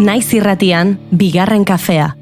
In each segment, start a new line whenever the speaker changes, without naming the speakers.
Naiz irratian, bigarren kafea.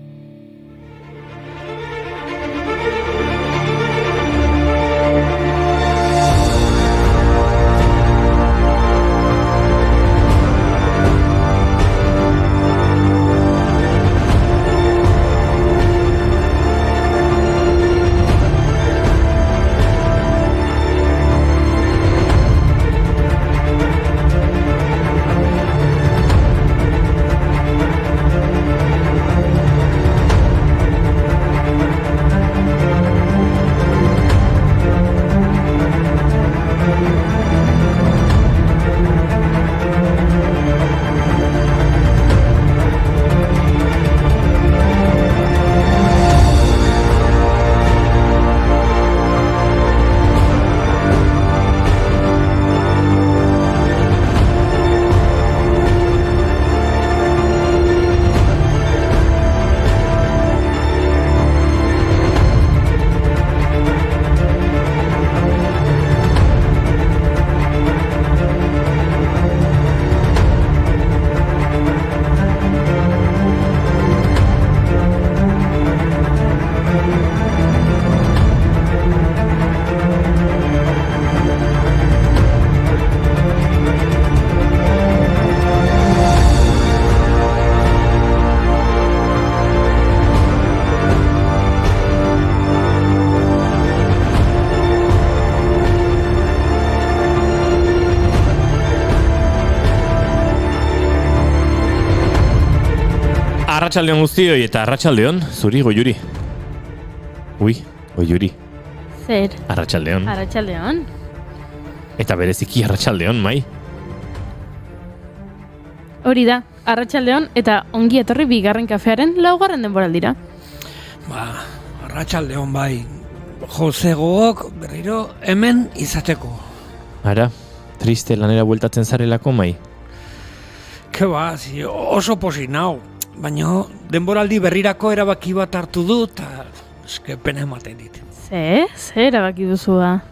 Arratsaldeon guztioi eta arratsaldeon zuri Goiuri. Ui, Goiuri.
Zer?
Arratsaldeon.
Arratsaldeon.
Eta bereziki arratsaldeon, Mai.
Hori da, arratsaldeon eta ongi etorri bigarren kafearen 4. denboraldira.
Arratsaldeon bai. Josegook berriro hemen izateko.
Ara, triste lanera bueltatzen zarelako, Mai.
Ke ba, oso posi nau. Baina denboraldi berrirako erabaki bat hartu dut, eta eske pena ematen dit.
Zer erabaki duzu da?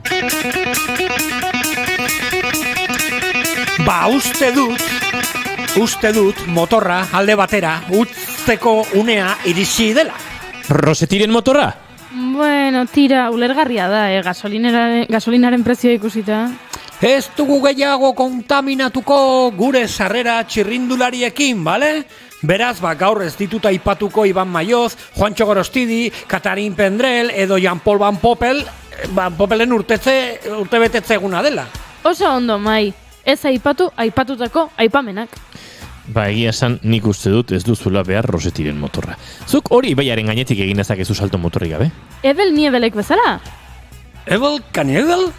Uste dut motorra alde batera utzteko unea iritsi dela.
Rosetiren motorra?
Bueno, tira, ulergarria da, gasolinaren prezioa ikusita.
Ez dugu gehiago kontaminatuko gure sarrera txirrindulariekin, bale? Beraz, gaur ez dituta aipatuko Iban Maioz, Juancho Gorostidi, Katarin Pendrell edo Jean-Paul Van Poppel, Van Poppelen urtebetetze eguna dela.
Oso ondo, Mai. Ez aipatutako aipamenak.
Egia esan nik uste dut ez duzula behar Rosetiren motorra. Zuk hori ibaiaren gainetik egin dezakezu salto motorrik gabe?
Ebel Niebelek bezala?
Ebel Kaniebel?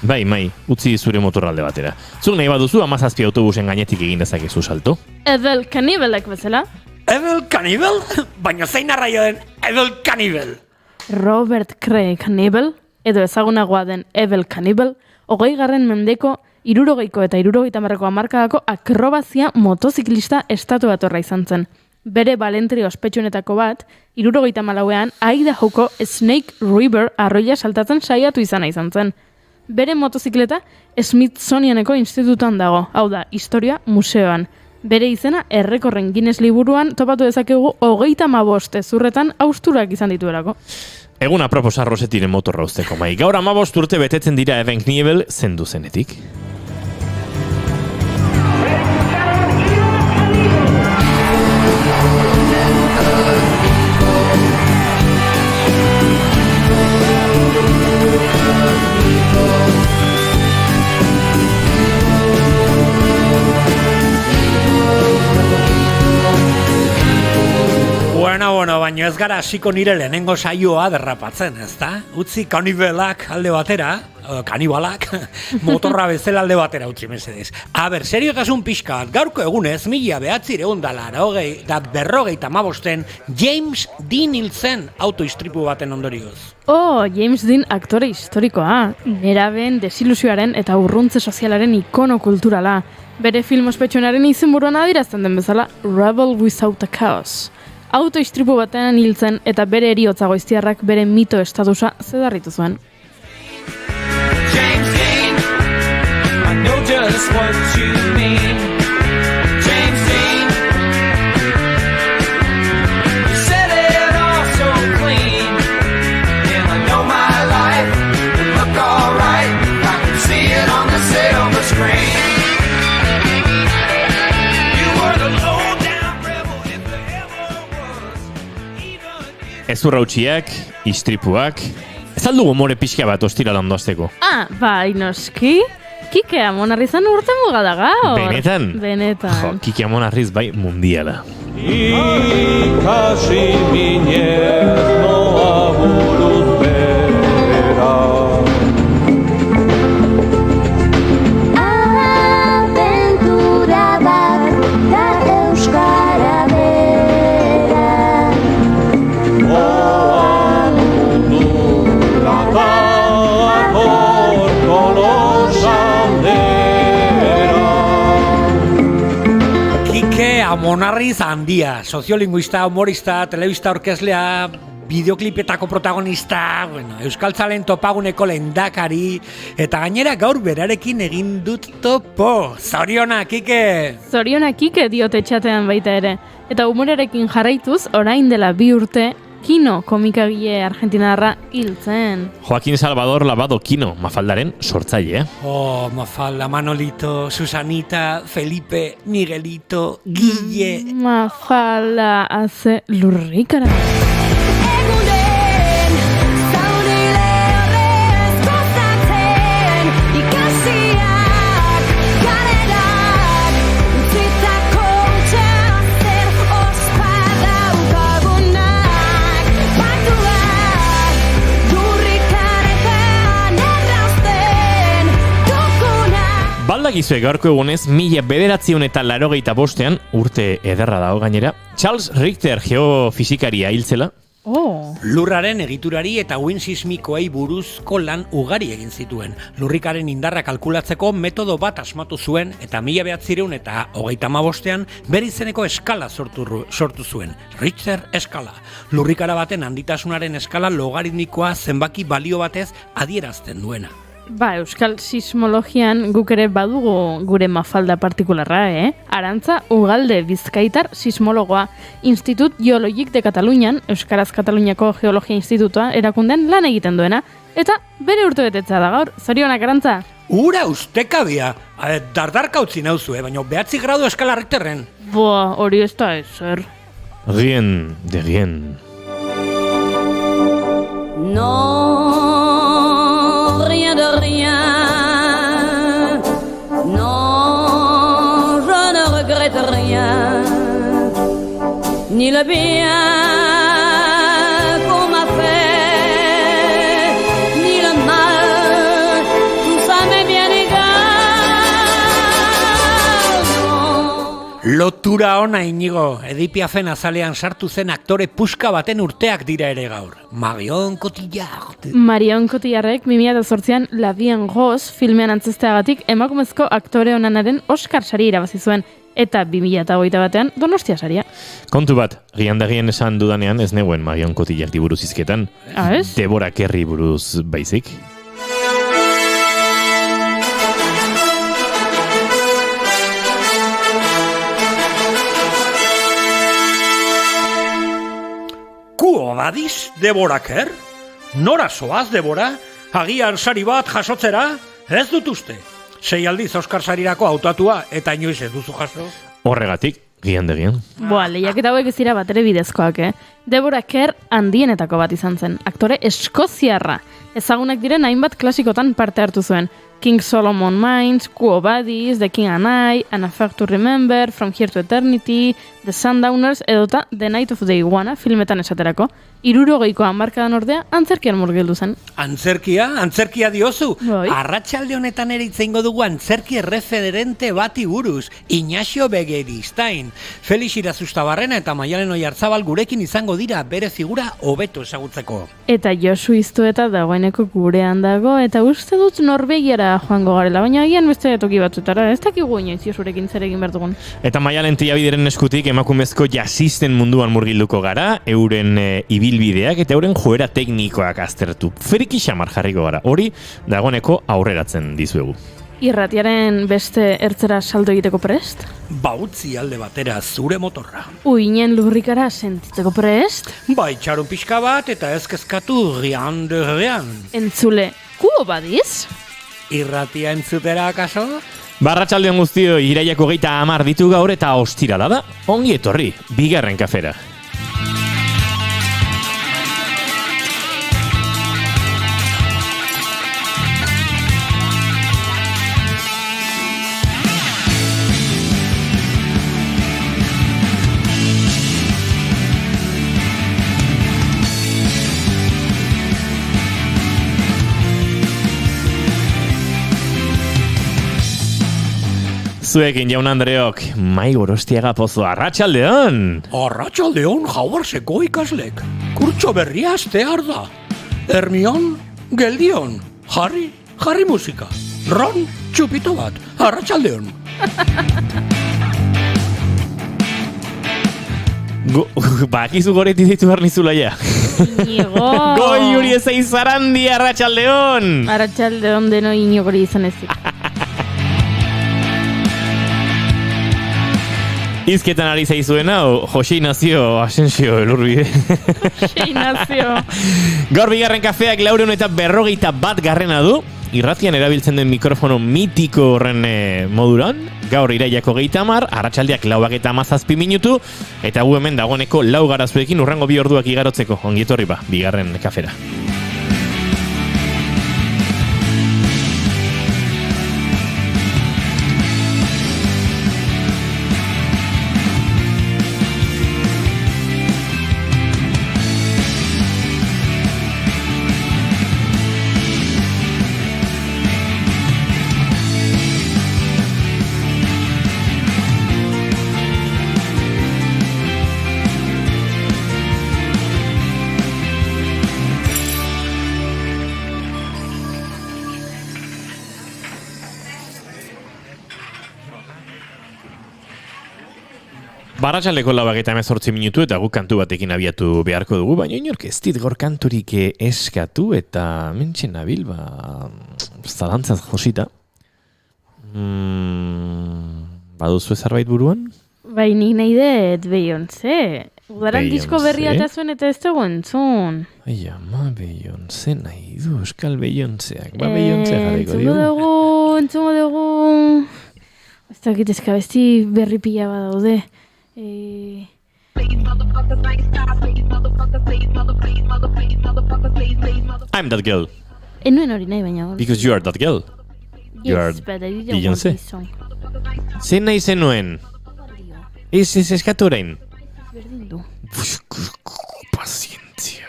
Bai, Mai, utzi zure motorra alde batera. Zuk nahi baduzu 17 autobusen gainetik egin dezakezu salto?
Ebel Kanibelek bezala?
Ebel Kanibel? Baina zein arraio den Ebel Kanibel?
Robert Craig Kanibel, edo ezagunagoa den Ebel Kanibel, 20. mendeko 60ko eta 70ko hamarkadako akrobazia motoziklista estatu batorra izan zen. Bere balentri ospetsuenetako bat, 74ean Idahoko Snake River arroila saltatzen saiatu izan zen. Bere motozikleta Smithsonianeko institutuan dago, hau da, historia museoan. Bere izena errekorren Guinness liburuan topatu dezakegu 35 ezurretan austurak izan dituelako.
Egun aproposa Rosetiren motorra usteko, Mai. Gaur 15 urte betetzen dira Eben Kniebel zendu zenetik.
Bueno, baina ez gara hasiko nire lehenengo saioa derrapatzen, ezta? Utzi kanibelak alde batera, kanibalak, motorra bezala alde batera utzi mesedez. Seriotasun pixka bat, gaurko egunez, 1995 James Dean hil zen autoistripu baten ondorioz.
James Dean aktore historikoa, nerabeen desilusioaren eta urruntze sozialaren ikono kulturala. Bere film ospetsuenaren izenburuan adierazten den bezala, Rebel Without a Cause. Autoistripu batean hiltzen eta bere heriotza goiztiarrak bere mito estatusa zedarritu zuen.
James Dean, I know just what you mean. James Dean,
gezurrautxiak, istripuak. Ez aldu gomore pixka bat ostira landoazteko.
Bai, noski. Kike Amonarrizan urte muga da gaur.
Benetan?
Benetan.
Jo, Kike Amonarriz bai mundiala.
Ikasi minez noa buruz bera.
Aventura bat da euskara bera.
Oa mundura dator kolosaldera.
Kike Amonarriz handia, soziolinguista, humorista, telebista orkeslea, bideoklipetako protagonista, euskaltzalen topaguneko lehendakari, eta gainera gaur berarekin egin dut topo. Zorionak, Kike!
Zorionak Kike diote txatean baita ere. Eta humorearekin jarraituz, orain dela 2 urte, Kino komikagile argentinarra hiltzen.
Joaquin Salvador Lavado Kino, Mafaldaren sortzaile.
Oh, Mafalda, Manolito, Susanita, Felipe, Miguelito, Guille...
Mafalda hace lurrikara.
Egunen, zaurile horrez gozatzen, ikasiak, garenak, utzitako txazer ospa daukagunak, batuak, durrikaretan errazten dugunak.
Baldakizue gaurko egunez, 1985 urte ederra dago gainera, Charles Richter geofisikaria hiltzela.
Lurraren egiturari eta uhin sismikoei buruzko lan ugari egin zituen. Lurrikaren indarra kalkulatzeko metodo bat asmatu zuen eta 1935ean bere izeneko eskala sortu zuen. Richter eskala. Lurrikara baten handitasunaren eskala logaritmikoa zenbaki balio batez adierazten duena.
Euskal sismologian guk ere badugu gure Mafalda partikularra, Arantza Ugalde Bizkaitar sismologoa, Institut Geologik de Katalunian, Euskaraz Kataluniako Geologia Institutua erakunden lan egiten duena, eta bere urtebetetza da gaur. Zorionak, Arantza?
Ura ustekabia! Dardarka utzi nauzue, baina 9 gradu eskala Richterren.
Hori ez da ezer.
Rien de rien.
Non, rien de rien. Non, je ne regrette rien. Ni le bien qu'on m'a fait, ni le mal, tout ça m'est bien égal. Non.
Lotura ona Inigo, Edipiafen azalean sartu zen aktore puska baten urteak dira ere gaur. Marion Cotillard.
Marion Cotillardek 2008an La Vie en Rose filmean antzesteagatik emakumezko aktore onanaren Oscar sari irabazi zuen, eta 2008 Donostia saria.
Kontu bat, giandagien esan dudanean ez neuen Marion Cotillardi buruz izketan.
Ez?
Deborah Kerry buruz baizik.
Kuo badiz, Deborah Kerr? Nora zoaz, Deborah? Agian sari bat jasotzera? Ez dut uste. 6 aldiz Oscar sarirako hautatua eta inoiz ez duzu jaso.
Horregatik, giandagien.
Lehiaketa hauek ez dira batere bidezkoak, Deborah Kerr handienetako bat izan zen, aktore eskoziarra. Ezagunak diren hainbat klasikotan parte hartu zuen. King Solomon Mines, Quo Vadis, The King and I, An Affair to Remember, From Here to Eternity, The Sundowners edota The Night of the Iguana filmetan esaterako. 60ko hamarkadan ordea antzerkian murgildu zen.
Antzerkia diozu.
Bai.
Arratsalde honetan ere hitz eingo dugu antzerki erreferente bati buruz, Ignacio Begiristain. Felix Irazustabarrena eta Maialen Oiartzabal gurekin izango dira bere figura hobeto ezagutzeko.
Eta Josu Iztueta dagoeneko gurean dago, eta uste dut Norvegiara joango garela, baina agian beste toki batzutara, ez dakigu inoiz Josurekin zer egin behar dugun.
Eta Maialen Tillabideren eskutik emakumezko jazzisten munduan murgilduko gara, euren ibilbideak eta euren joera teknikoak aztertu. Friki xamar jarriko gara, hori dagoeneko aurreratzen dizuegu.
Irratiaren beste ertzera saldo egiteko prest?
Bautzi alde batera zure motorra.
Uinen lurrikara sentitzeko prest?
Bai, txarun pixka bat eta ez kezkatu rien de rien.
Entzule, Quo Vadis?
Irratia entzutera akaso?
Barratsaldean guztio, iraiak 30 ditu gaur eta ostirala da. Ongi etorri, bigarren kafera. Zuekin jaun Andreok, Mai Gorostiaga Pozo, arratsaldeon!
Arratsaldeon Hauartseko ikaslek. Kurtso berria hastear da. Hermion, geldion. Jarri musika. Ron, txupito bat. Arratsaldeon.
Bakizu goreti ditu behar nizula ja.
Inigo!
Goi Juri ezei zarandi, arratsaldeon!
Arratsaldeon deno inigori izan ezik.
Izketan ari zaizuena, Jose Inazio Asensio Elurbide.
Jose Inazio.
Gaur bigarren kafeak 451 garrena du. Irratian erabiltzen den mikrofono mitiko horren moduran. Gaur iraiako 30, arratsaldeak 4:17 minutu. Eta gu hemen dagoeneko 4 garazuekin urrango 2 orduak igarotzeko. Ongietorri ba, bigarren kafera. Barratxaldeko 4:18 minutu eta guk kantu batekin abiatu beharko dugu, baina inork ez dit gaur kanturik eskatu eta mentxe nabil, zalantzaz josita. Baduzu zerbait buruan?
Bai, nik nahi dut Beyoncé. Udaran disko berria eta zuen eta ez dugu entzun.
Ai, ama, Beyoncé nahi du, euskal Beyoncéak. Beyoncé jarriko
Entzungo dugu. Ez dakit eskabesti berri pila badaude.
I'm that girl.
Enuen hori nahi baina.
Because you are that girl. You are
Yes, but I didn't
Beyoncé.
want this song.
Zen nahi zenuen? Ez eskatu orain.
Berdin du.
Pazientzia.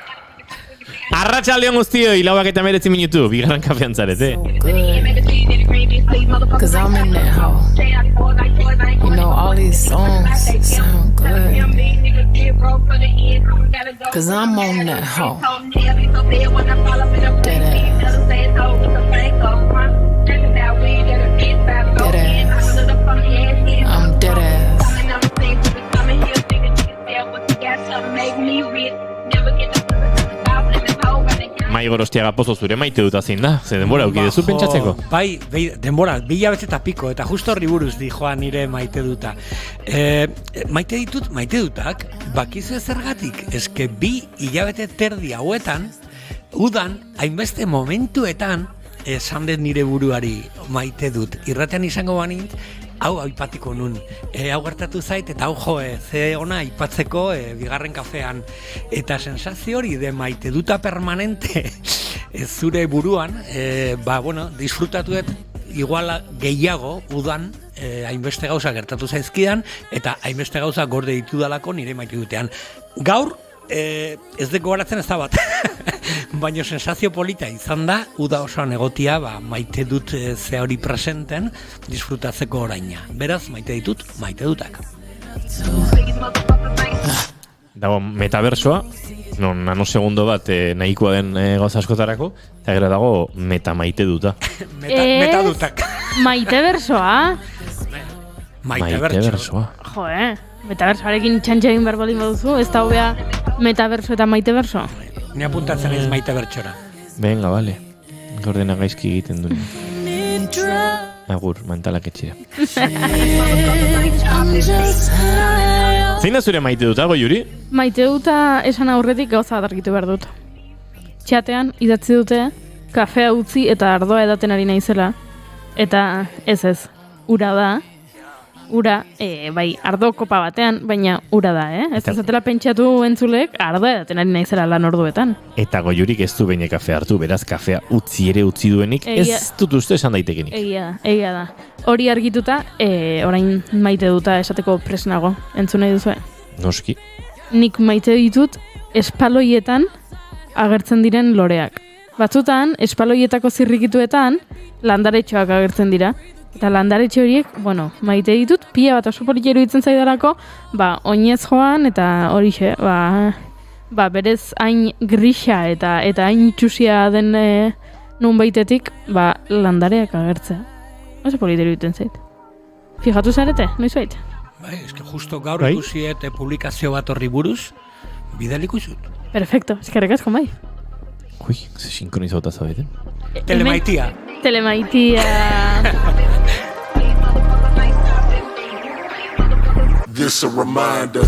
Arratsaldeon guztioi, 4:19 minutu, bigarren kafean zarete.
Cause I'm in that hoe. You know, all these songs sound good. Cause I'm on that hoe. Dead ass. Dead ass. I'm dead ass.
Mai Gorostiaga Pozo, zure maite dut azin da, ze denbora aukidezu pentsatzeko.
Bai, denbora, 2 eta piko, eta justo horri buruz di joan nire maite duta. Maite dutak, bakizu zergatik, eske 2 hilabete terdi hauetan, udan, hainbeste momentuetan, esan dut nire buruari maite dut. Irratean izango banint, hau aipatiko nun. Hau gertatu zait, eta hau ze ona aipatzeko bigarren kafean. Eta sensazio hori de maite duta permanente zure buruan, disfrutatu dut igual gehiago udan, hainbeste gauza gertatu zaizkidan, eta hainbeste gauza gorde ditu dalako nire maite dutean. Gaur, ez deko baratzen ez da bat, baina sensazio polita izan da, uda osoan egotia, maite dut ze hori presenten, disfrutatzeko oraina. Beraz, maite ditut, maite dutak.
Dago metaversoa, non nanosegundo bat nahikoa den gauza askotarako, eta gero dago meta maite duta.
Meta dutak.
Maite bersoa?
Maite bersoa.
Jo, metaversoarekin txantxe egin behar baldin baduzu, ez da hobea metaverso eta maite berso?
Ni apuntatzen ez maite bertxora.
Venga, vale. Gordena gaizki egiten duen. Agur, mentalak etxera. Zein da zure maite duta, Juri?
Maite duta esan aurretik gauza adarkitu behar dut. Txatean idatzi dute, kafea utzi eta ardoa edaten ari naizela. Eta ez, ura da. Ura, bai, ardo kopa batean, baina ura da, Ez ezatela pentsatu entzulek, ardoa edaten ari naizela lan orduetan.
Eta Goiurik ez du behin kafea hartu, beraz kafea utzi duenik, ez dut uste esan daitekenik.
Egia da. Hori argituta, orain maite duta esateko presnago, entzun nahi duzue.
Noski.
Nik maite ditut espaloietan agertzen diren loreak. Batzutan, espaloietako zirrikituetan landaretxoak agertzen dira. Eta landaretxe horiek, maite ditut, pila bat oso politia iruditzen zaidalako, oinez joan, eta horixe, berez hain grisa eta hain itxusia den nun baitetik, landareak agertzea. Oso politia iruditzen zait. Fijatu zarete, noiz bait?
Bai, eske justo gaur ikusi eta publikazio bat horri buruz, bidaliko izut.
Perfecto, eskerrik asko bai.
Ui, ze sinkronizauta zabeten.
Telemaitia.
This a reminder.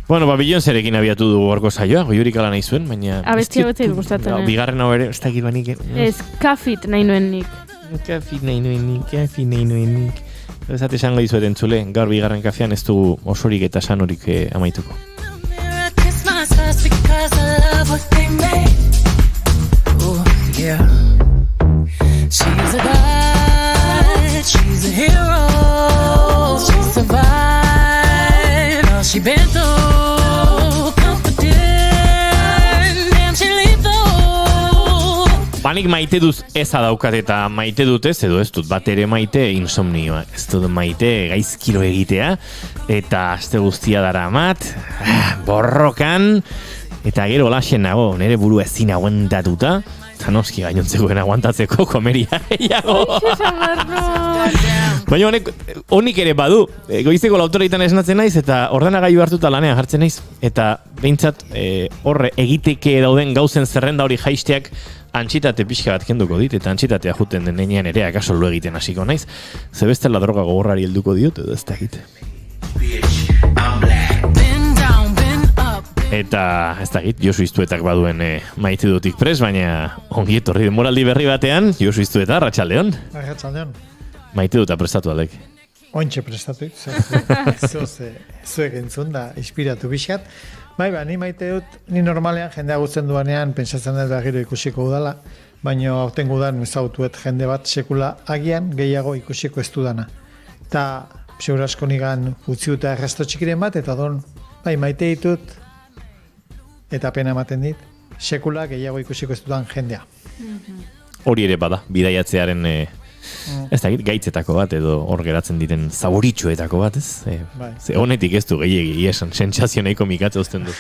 Bueno, Beyoncérekin abiatu dugu gorko saioa, goiurik ala nahi zuen, baina...
Abestia batzait gustatzen,
Bigarren hau ere, ez dakit banik...
Ez, kafit nahi nuen nik.
Kafi nahi nuenik. Ez esango dizuet entzule, gaur bigarren kafean ez dugu osorik eta sanorik amaituko.
Yeah. She's a god, she's a hero, she survived all she been through, confident, damn she lethal.
Banik maite duz eza daukat eta maite dut ez, edo ez dut bat ere maite insomnioa. Ez dut maite gaizkilo egitea, eta aste guztia dara amat, borrokan, eta gero laxen nago, nire buru ezin aguantatuta, eta noski gainontzekoen aguantatzeko komeria gehiago. Baina honik ere badu, goizeko lautoreitan esnatzen naiz, eta ordenagailu hartuta lanean jartzen naiz, eta behintzat horre egiteke dauden gauzen zerrenda hori jaisteak antxitate pixka bat kenduko dit, eta antxitatea juten den nenean ere akaso lo egiten hasiko naiz, ze bestela droga gogorrari helduko diot, edo ez da egite. Eta ez da egit, Josu Iztuetak baduen maite dutik pres, baina ongi etorri denboraldi berri batean, Josu Iztueta, Arratsaldeon.
Arratsaldeon.
Maite duta prestatu aldek.
Ointxe prestatu, zuek entzun da, inspiratu pixkat. Ni maite dut, ni normalean jendea gutzen duanean, pentsatzen dut berriro ikusiko udala, baina aurten gudan ezautuet jende bat sekula agian gehiago ikusiko ez dudana. Eta segura asko nigan utzi dute arrasto txikiren bat, eta don, maite ditut, eta pena ematen dit, sekula gehiago ikusiko ez dudan jendea.
Hori ere bada, bidaiatzearen ez da gaitzetako bat, edo hor geratzen diten zaboritxuetako bat, ez? Ze honetik ez du gehiagi esan, sentsazio nahiko mikatza uzten du.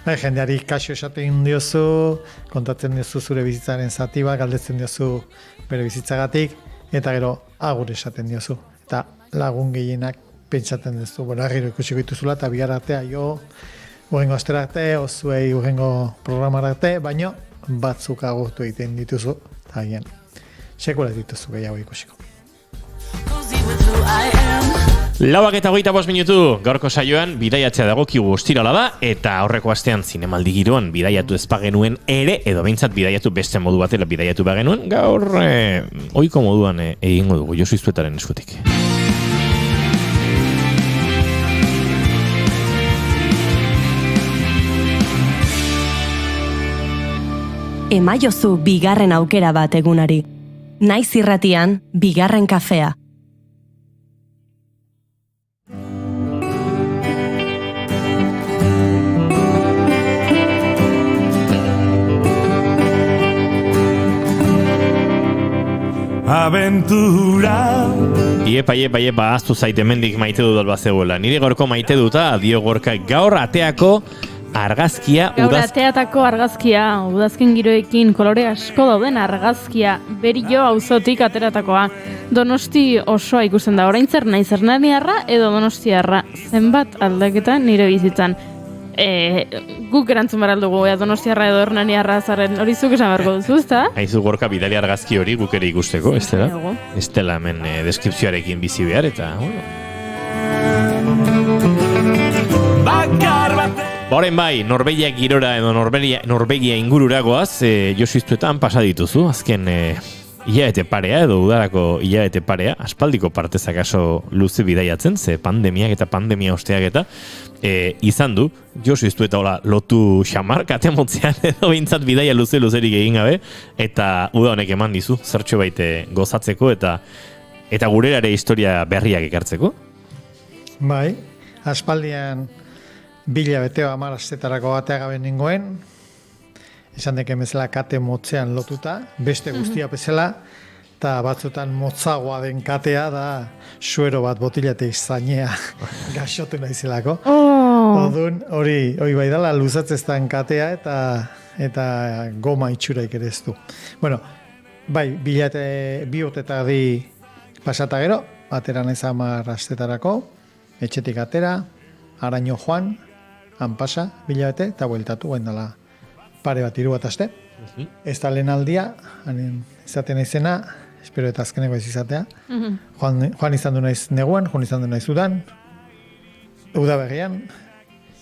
Jendeari kaso esaten diozu, kontatzen diozu zure bizitzaren zati bat, galdetzen diozu bere bizitzagatik, eta gero agur esaten diozu. Eta lagun gehienak pentsatzen duzu, agiro ikusiko dituzula, eta bihar artea urrengo astera arte, ozuei urrengo programara arte, baino batzuk agurtu egiten dituzu, eta gian, sekula dituzu gehiago ikusiko.
4:25 minutu, gaurko saioan bidaiatzea dagokigu ostirala da, eta aurreko astean zinemaldi giroan bidaiatu ez bagenuen ere, edo behintzat bidaiatu beste modu batela bidaiatu bagenuen, gaur ohiko moduan egingo dugu, Josu Iztuetaren eskutik.
Emaiozu bigarren aukera bat egunari. Naiz irratian, bigarren kafea.
Aventura.
Iepa, aztu zaite mendik maite dut alba zegoela. Nire gorko maite duta, dio gorka gaur ateako argazkia.
Gaur ateatako argazkia, udazken giroekin kolore asko dauden argazkia, Berio auzotik ateratakoa. Donosti osoa ikusten da, orain zer nahi zernaniarra edo donostiarra, zenbat aldaketa nire bizitzan. Guk erantzun baraldugu, donostiarra edo hernaniarra zaren hori zuk esan beharko duzu, ezta?
Haizu gorka bidali argazki hori guk ere ikusteko, ez dela? Ez dela hemen deskripzioarekin bizi behar, eta... Horen bai, Norvegia girora edo Norvegia ingururagoaz, Josu Iztuetan pasa dituzu, azken hilabete parea edo udarako hilabete parea, aspaldiko partez akaso luze bidaiatzen, ze pandemiak eta pandemia osteak eta izan du, Josu Iztueta hola lotu xamar, katemotzean edo bintzat bidaia luzerik egin gabe, eta uda honek eman dizu, zertxo baite gozatzeko eta gurerare historia berriak ekartzeko.
Bai, aspaldian 2 hilabeteo 10 astetarako batea gabe nengoen, esan deke bezala kate motzean lotuta, beste guztia bezala, eta batzutan motzagoa den katea da suero bat botilatik zainea gaxotu nahizelako. Odun, hori bai dala luzatzeztan katea eta goma itxuraik ere ez du. Bueno, bai, bi urte di pasata gero, atera naiz 10 astetarako, etxetik atera, Araño joan, han pasa, bilabete, eta bueltatu, dela pare bat 3 bat aste. Ez da lehen aldia, izaten naizena, espero eta azkeneko ez izatea. Joan izan du naiz neguan, joan izan du naiz udan, udaberrian,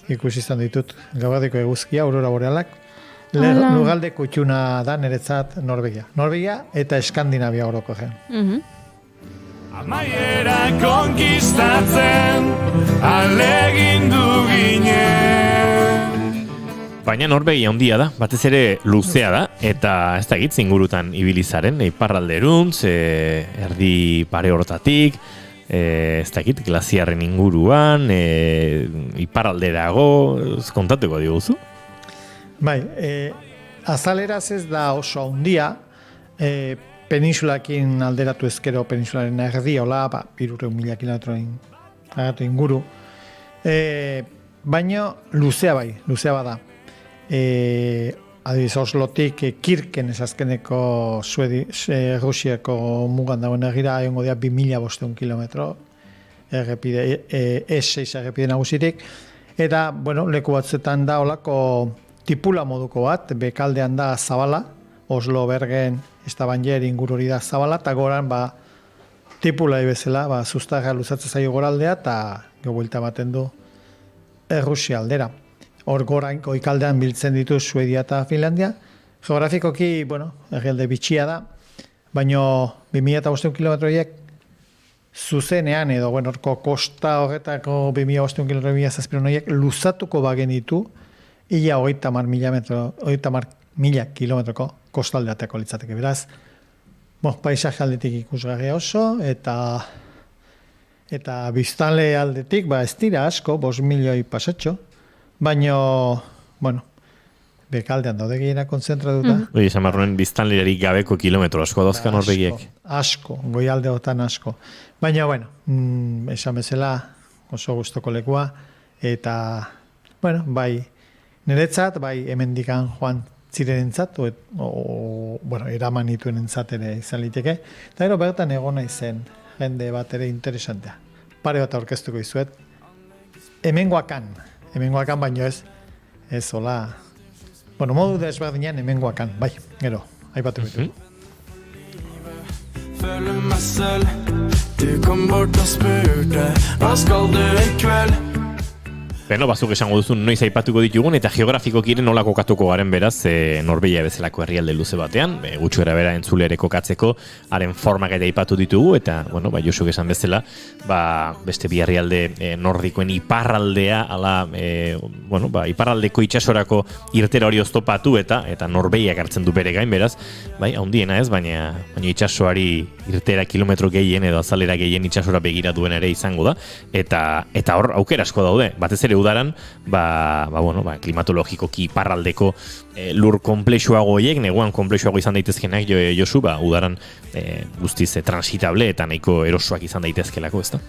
ikusi izan ditut gauardiko eguzkia, aurora borealak. Lugalde kutxuna da niretzat Norvegia. Norvegia eta Eskandinavia oroko gen.
Amaiera konkistatzen alegindu ginen.
Baina Norvegia handia da, batez ere luzea da, eta ez da gitz ingurutan ibilizaren, iparralderuntz, erdi pare hortatik, ez da git, glaziarren inguruan, iparralderago, kontatuko diguzu?
Bai, azaleraz ez da oso handia, peninsulakin alderatu ezkero peninsularen erdi, hola, 300.000 kilometro inguru, baina luzea bada. Adibiz, Oslotik Kirken ezazkeneko Rusiako mugan dagoen egira, egongo dira 2.500 kilometro errepide, S6 errepide nagusirik, eta, leku batzetan da olako tipula moduko bat, bekaldean da zabala, Oslo, Bergen, Stavanger inguru hori da zabala, eta goran tipula bezala, zuztarra luzatzen zaio goraldea, eta buelta baten du Errusia aldera. Hor gorain, goikaldean biltzen ditu Suedia eta Finlandia. Geografikoki, herrialde bitxia da, baina 2.500 kilometroiek zuzenean edo, horko kosta horretako 2.500 kilometroiek luzatuko bagenitu, ia 30.000 kilometroko kostaldeateko litzateke. Beraz, paisaje aldetik ikusgarria oso, eta biztanle aldetik, ez dira asko, 5 milioi pasatxo, baina, bekaldean daude gehiena kontzentratuta.
Esan marroen biztanleari gabeko kilometro asko dauzkan Norvegiek.
Asko, goialdeotan asko. Baina, esan bezala oso gustoko lekua, eta, bai, niretzat, bai, hemendikan joan zirenentzat, eraman nituenentzat ere izan liteke, eta gero bertan egon naizen jende bat ere interesantea. Pare bat aurkeztuko izuet. Hemengoakan, baino ez hola, modu desberdinean hemengoakan, bai, gero, aipatuko ditugu.
Føler meg selv, du kom bort og spurte, hva skal du i kveld?
Beno, bazuk esango duzu noiz aipatuko ditugun, eta geografikoki nola kokatuko garen beraz, Norvegia bezalako herrialde luze batean, gutxu erabera entzule ere kokatzeko, haren formak eta aipatu ditugu, eta, Josuk esan bezala, beste bi herrialde nordikoen iparraldea, iparraldeko itsasorako irtera hori oztopatu, eta Norvegiak hartzen du bere gain, beraz, handiena ez, baina itsasoari irtera kilometro gehien edo azalera gehien itsasora begira duen ere izango da, eta hor aukera asko daude, batez ere udaran, klimatologikoki iparraldeko lur komplexuago horiek, neguan komplexuago izan daitezkenak, Josu, udaran guztiz transitable eta nahiko erosoak izan daitezkelako, ezta?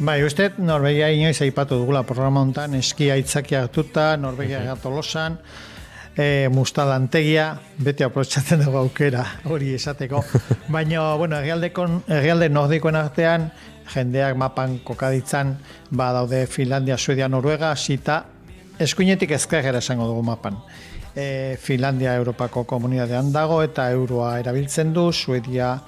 Bai, uste, Norvegia inoiz aipatu dugula programa hontan, eski aitzakia hartuta, Norvegia Tolosan, mustalantegia, beti aprotxatzen dugu aukera hori esateko. Baina, herrialde nordikoen artean, jendeak mapan kokaditzan, daude Finlandia, Suedia, Noruega, hasita eskuinetik ezkerrera esango dugu mapan. Finlandia Europako komunidadean dago eta euroa erabiltzen du, Suedia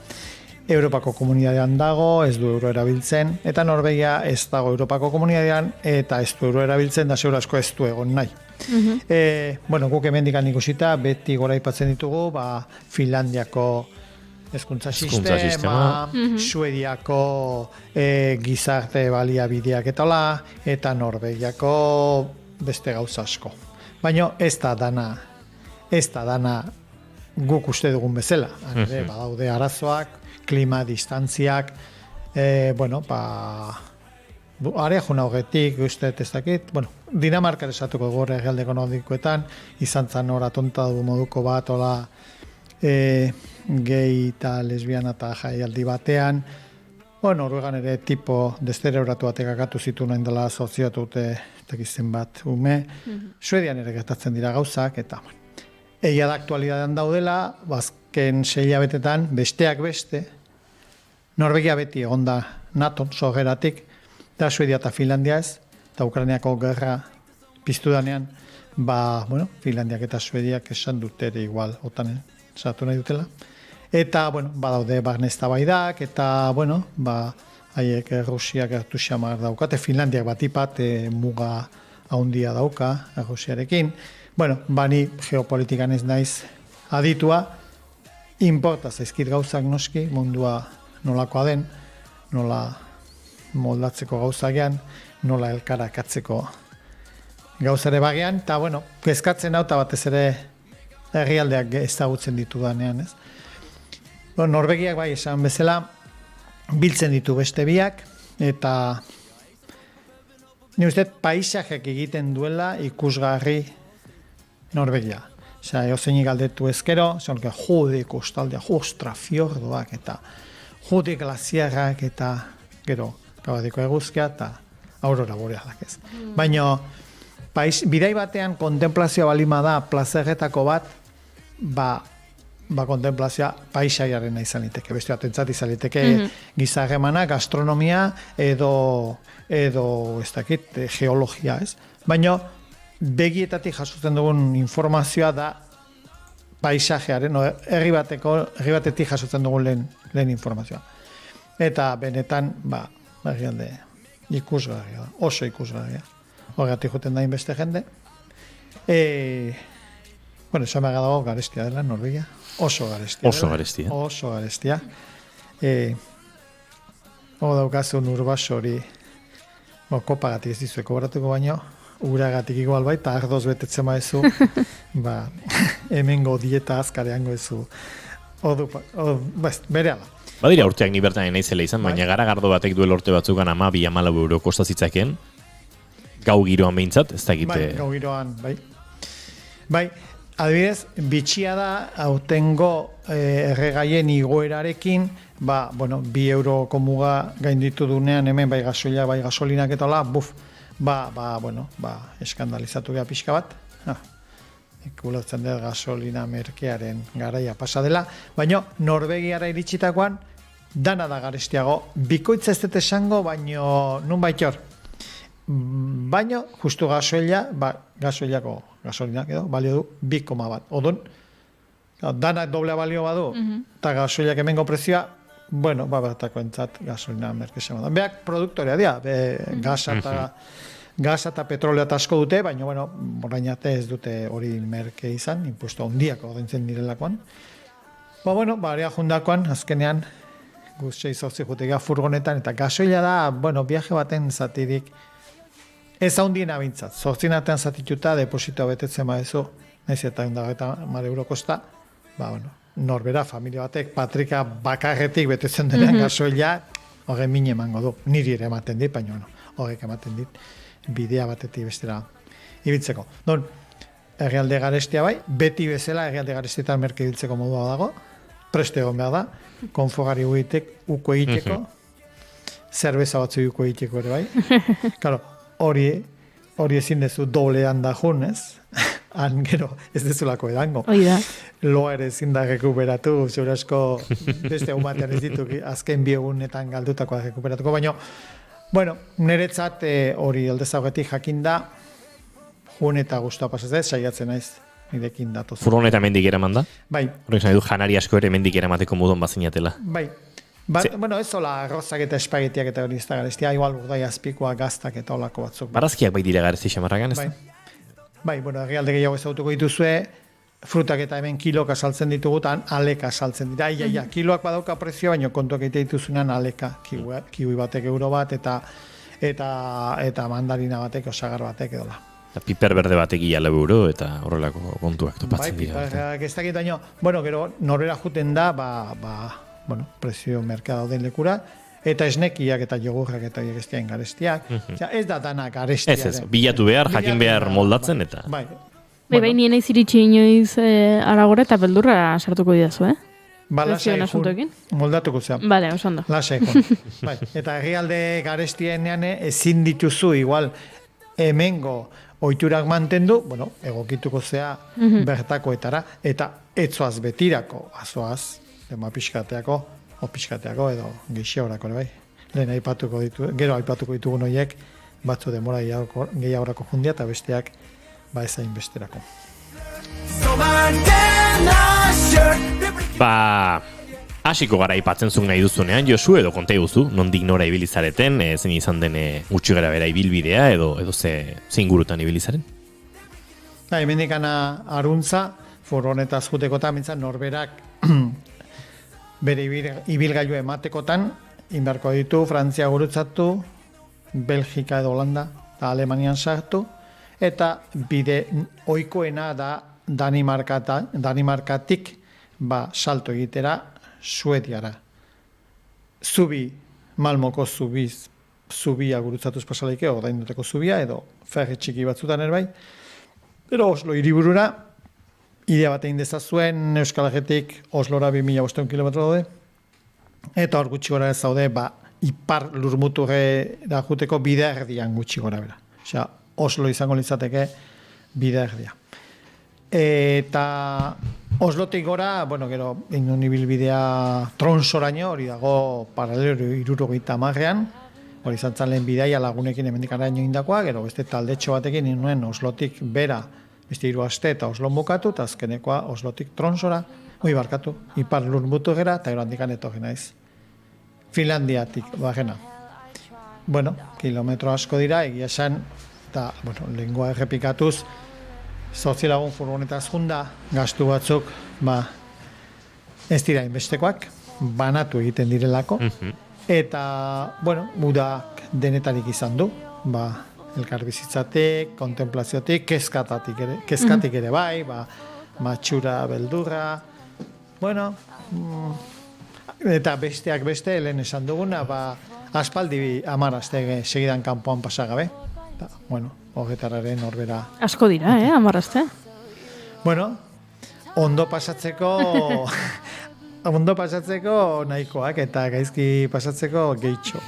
Europako komunidadean dago, ez du euro erabiltzen, eta Norvegia ez dago Europako komunidadean eta ez du euro erabiltzen, da segura asko ez du egon nahi. Guk hemendikan ikusita, beti gora aipatzen ditugu, Finlandiako hezkuntza sistema, Suediako gizarte baliabideak eta Norvegiako beste gauza asko. Baina ez da dana guk uste dugun bezala. Badaude arazoak, klima, distantziak, area juna hogetik, uste ez dakit, bueno, Dinamarkar esatuko gore herrialdeko nordikoetan, izan zan ora tonta du moduko bat, ola gay eta lesbiana eta jaialdi batean, Noruegan ere tipo destereoratu batek akatu zitu nahin dela soziatu dute tekizen bat ume. Suedian ere gertatzen dira gauzak, eta egia da aktualidadean daudela, bazken 6 hilabetetan, besteak beste, Norvegia beti egonda NATO sogeratik, eta Suedia eta Finlandia ez, eta Ukrainiako gerra piztu danean, Finlandiak eta Suediak esan dute ere igual, otanen, esatu nahi dutela. Eta, badaude barne eztabaidak, eta, haiek Rusiak hartu xamar daukate, Finlandiak batipat muga handia dauka Rusiarekin. Bani geopolitikan ez naiz aditua, inporta zaizkit gauzak noski, mundua nolakoa den, nola moldatzeko gauzagean, nola elkarakatzeko gauzare bagean, eta, kezkatzen hau, eta batez ere herrialdeak ezagutzen ditudanean, ez? Norvegiak bai esan bezala biltzen ditu beste biak, eta ni uste paisajek egiten duela ikusgarri Norvegia. Osea, eozeinik galdetu ezkero, jode kostaldea, ostra, fiordoak, eta jode glaziarrak, eta gero, gabadiko eguzkia, eta aurora borealak ez. Baina, bidai batean kontemplazioa balima da plazerretako bat, kontemplazioa paisaiarena izan liteke, beste batentzat izan liteke gizarremana, gastronomia edo ez dakit, geologia, ez? Baina begietatik jasotzen dugun informazioa da paisajearen, herri batetik jasotzen dugun lehen informazioa. Eta benetan, herrialde ikusgarria da, oso ikusgarria. Horregatik joten da inbeste jende. Esan behar dago garestia dela, Norvegia. Oso garestia. Oso garestia. Daukazun urbasori, kopagatik ez dizueko baratuko baino, uragatik igual bai, eta ardoz betetzen maezu, hemengo dieta azkareango ezu. Bere ala.
Badira urteak ni bertan naizela izan, baina garagardo batek duel urte batzukan 12-14 euro kostazitzaken, gau giroan behintzat, ez dakit.
Gau giroan, bai. Adibidez, bitxia da, autengo erregaien igoerarekin, 2 euroko muga gainditu dunean, hemen bai gasoila, bai gasolinak eta hola, eskandalizatu geha pixka bat. Ikulotzen dut gasolina merkearen garaia pasa dela, baina Norvegiara iritsitakoan, dana da garestiago, bikoitza ez dut esango, baina nun baitor. Baina, justu gasoilako gasolinak edo, balio du 2,1. Odun, danak doblea balio badu, eta gasoilak emengo prezioa, bertako entzat gasolina merkesa da. Beak produktorea dira, gasa eta petrolea asko dute, baina, orain arte ez dute hori merke izan, impuesto handiak ordaintzen direlakoan. Area jundakoan, azkenean, guzti izortzi jutegea furgonetan, eta gasoila da, viaje baten zatirik, ez haundien abintzat, 8 artean zatituta, depositoa betetzen maezu, nahiz eta 100 euro kosta, norbera, familia batek, patrika bakarretik betetzen denean gasoila, horren mine emango du, niri ere ematen dit, baina horrek ematen dit, bidea batetik bestera ibiltzeko. Herrialde garestia bai, beti bezala herrialde garestietan merke ibiltzeko modua dago, preste egon behar da, konfogari uko egiteko, zerbeza batzu uko egiteko ere bai, claro, hori ezin dezu doblean da jun, ez? Han gero ez dezulako edango. Loa ere ezin da rekuperatu, zure asko beste umatean ez ditu azken 2 egunetan galdutakoa rekuperatuko, baina, niretzat hori aldezaugetik jakin da, jun eta guztua pasatzez, saiatzen naiz nirekin datoz.
Furgoneta mendik eraman da?
Bai.
Horrek zan edu janari asko ere mendik eramateko modon bazinatela.
Bai. Ez hola arrozak eta espagetiak eta hori ez da garestia, igual urdai azpikoa gaztak eta holako batzuk.
Barazkiak bai dira garesti xamarragan, ez da?
Bai, herrialde gehiago ezagutuko dituzue, frutak eta hemen kiloka saltzen ditugutan, aleka saltzen dira. Kiloak badauka prezio, baina kontuak egite dituzunean aleka, kiwi batek euro bat, eta mandarina batek, osagar batek edola.
Piper berde batek ia euro eta horrelako kontuak topatzen dira.
Bai, piperrak ez dakit, baina, gero, norbera juten da, prezio merkea dauden lekura, eta esnekiak eta jogurrak eta garestiak garestiak. Ez da danak garestiaren.
Ez, bilatu behar, jakin behar moldatzen eta...
Bai.
Bai, nien naiz iritsi inoiz aragora eta beldurra sartuko didazu,
Ba, lasai
Prezioen asuntoekin?
moldatuko zean.
Bale, oso ondo.
Lasai bai. Eta herrialde garestienean ezin dituzu igual hemengo ohiturak mantendu, bueno, egokituko zea bertakoetara, eta etzoaz betirako, azoaz, dema pixkateako edo gehiagorako, bai. Lehen aipatuko ditu, gero aipatuko ditugu noiek, batzu demora gehiagorako jundia, eta besteak, ba ezain besterako.
Ba, hasiko gara aipatzen zuen nahi duzunean, Josu, edo konta guzu, nondik nora ibilizareten, zein izan den gutxi gara bera ibilbidea, edo ze ingurutan ibilizaren?
Ba, hemendikana aruntza, furgonetaz jutekotan, mintzat, norberak bere ibilgailu ematekotan, indarko ditu, Frantzia gurutzatu, Belgika edo Holanda, eta Alemanian sartu, eta bide ohikoena da Danimarkatik salto egitera Suediara. Malmoko zubia gurutzatuz pasalaike, ordainduteko zubia, edo ferri txiki batzutan erbai. Pero Oslo hiriburura, idea bat egin dezazuen, Euskal Herritik Oslora 2500 kilometro daude, eta hor gutxi gora ez daude, ipar lurmuturrera juteko bide erdian gutxi gora bera. Osea, Oslo izango litzateke bide erdia. Eta Oslotik gora, gero, inun ibilbidea Tronsoraino, hori dago paralelo 70ean, hori izan lehen bidaia lagunekin hemendikaraino indakoa, gero beste taldetxo batekin inuen Oslotik bera, beste 3 aste eta Oslon bukatu, eta azkenekoa Oslotik Tronsora, ipar lurmuturrera, eta gero handikan etorri naiz. Finlandiatik, bagena. Kilometro asko dira, egia esan, eta, lengua errepikatuz, sozialagun furgonetaz junda, gastu batzuk, ez dira inbestekoak, banatu egiten direlako, eta, udak denetarik izan du, elkarbizitzatik, kontemplaziotik, kezkatik ere bai, matxura, beldurra, eta besteak beste, helen esan duguna, aspaldi 10 aste segidan kanpoan pasagabe, eta, horretararen horbera.
Asko dira, 10 aste?
Ondo pasatzeko nahikoak eta gaizki pasatzeko gehitxo.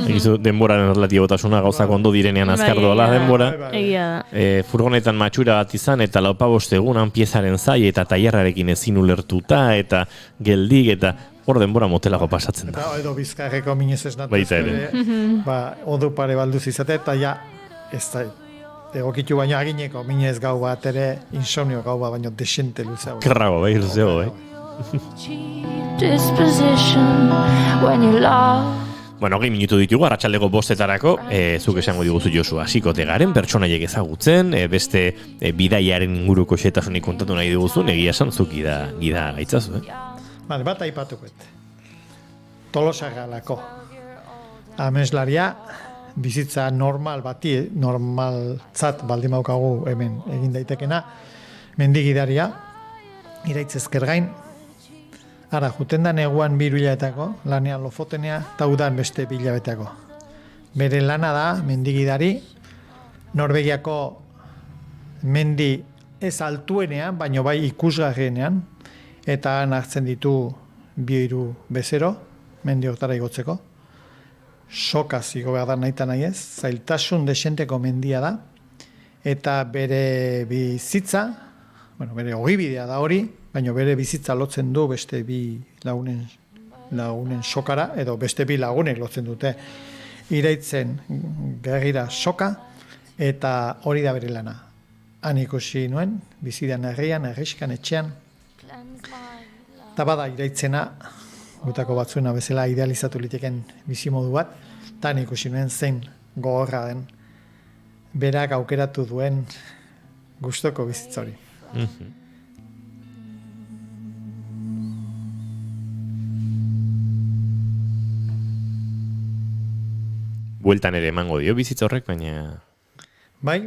Egizu, denboraren relatibotasuna gauzak ondo direnean azkar doala denbora.
Egia da.
Furgonetan matxura bat izan eta 4-5 egunan piezaren zai eta tailerrarekin ezin ulertuta eta geldik eta hor denbora motelago pasatzen da.
Eta edo bizkarreko minez esnatu.
Baita ere.
Odu pare balduz izate eta ez da egokitu baino agineko minez gau bat ere, insomnio gau bat baino desente luzea.
Kerrago, luzeo, Bueno, 20 minutu ditugu, arratsaldeko 5:00, zuk esango diguzu Josu, hasiko tegaren, pertsonaiek ezagutzen, beste bidaiaren inguruko xetasunik kontatu nahi diguzun, egia esan zuk gida gaitzazu,
Bale, bat aipatuket. Tolosagalako ameslaria, bizitza normaltzat baldin maukagu hemen egin daitekena, mendigidaria, iraitz ezker gain, ara, juten da neguan 2 hilabeteako, lanean Lofotenea, eta udan beste 2 hilabeteako. Bere lana da, mendigidari, Norvegiako mendi ez altuenean, baino bai ikusgarrienean, eta hartzen ditu 2-3 bezero, mendi hortara igotzeko. Sokaz igo behar da nahi ez, zailtasun desenteko mendia da, eta bere bizitza, bere ogibidea da hori, baina bere bizitza lotzen du beste 2 lagunen sokara, edo beste 2 lagunek lotzen dute iraitzen gerrira soka, eta hori da bere lana. Han ikusi nuen, bizidan herrian, herriskan, etxean, eta bada iraitzena, gutako batzuena bezala idealizatu liteken bizimodu bat, eta ikusi nuen zein gogorra den berak aukeratu duen gustoko bizitza hori.
Bueltan ere emango dio bizitza horrek, baina...
Bai,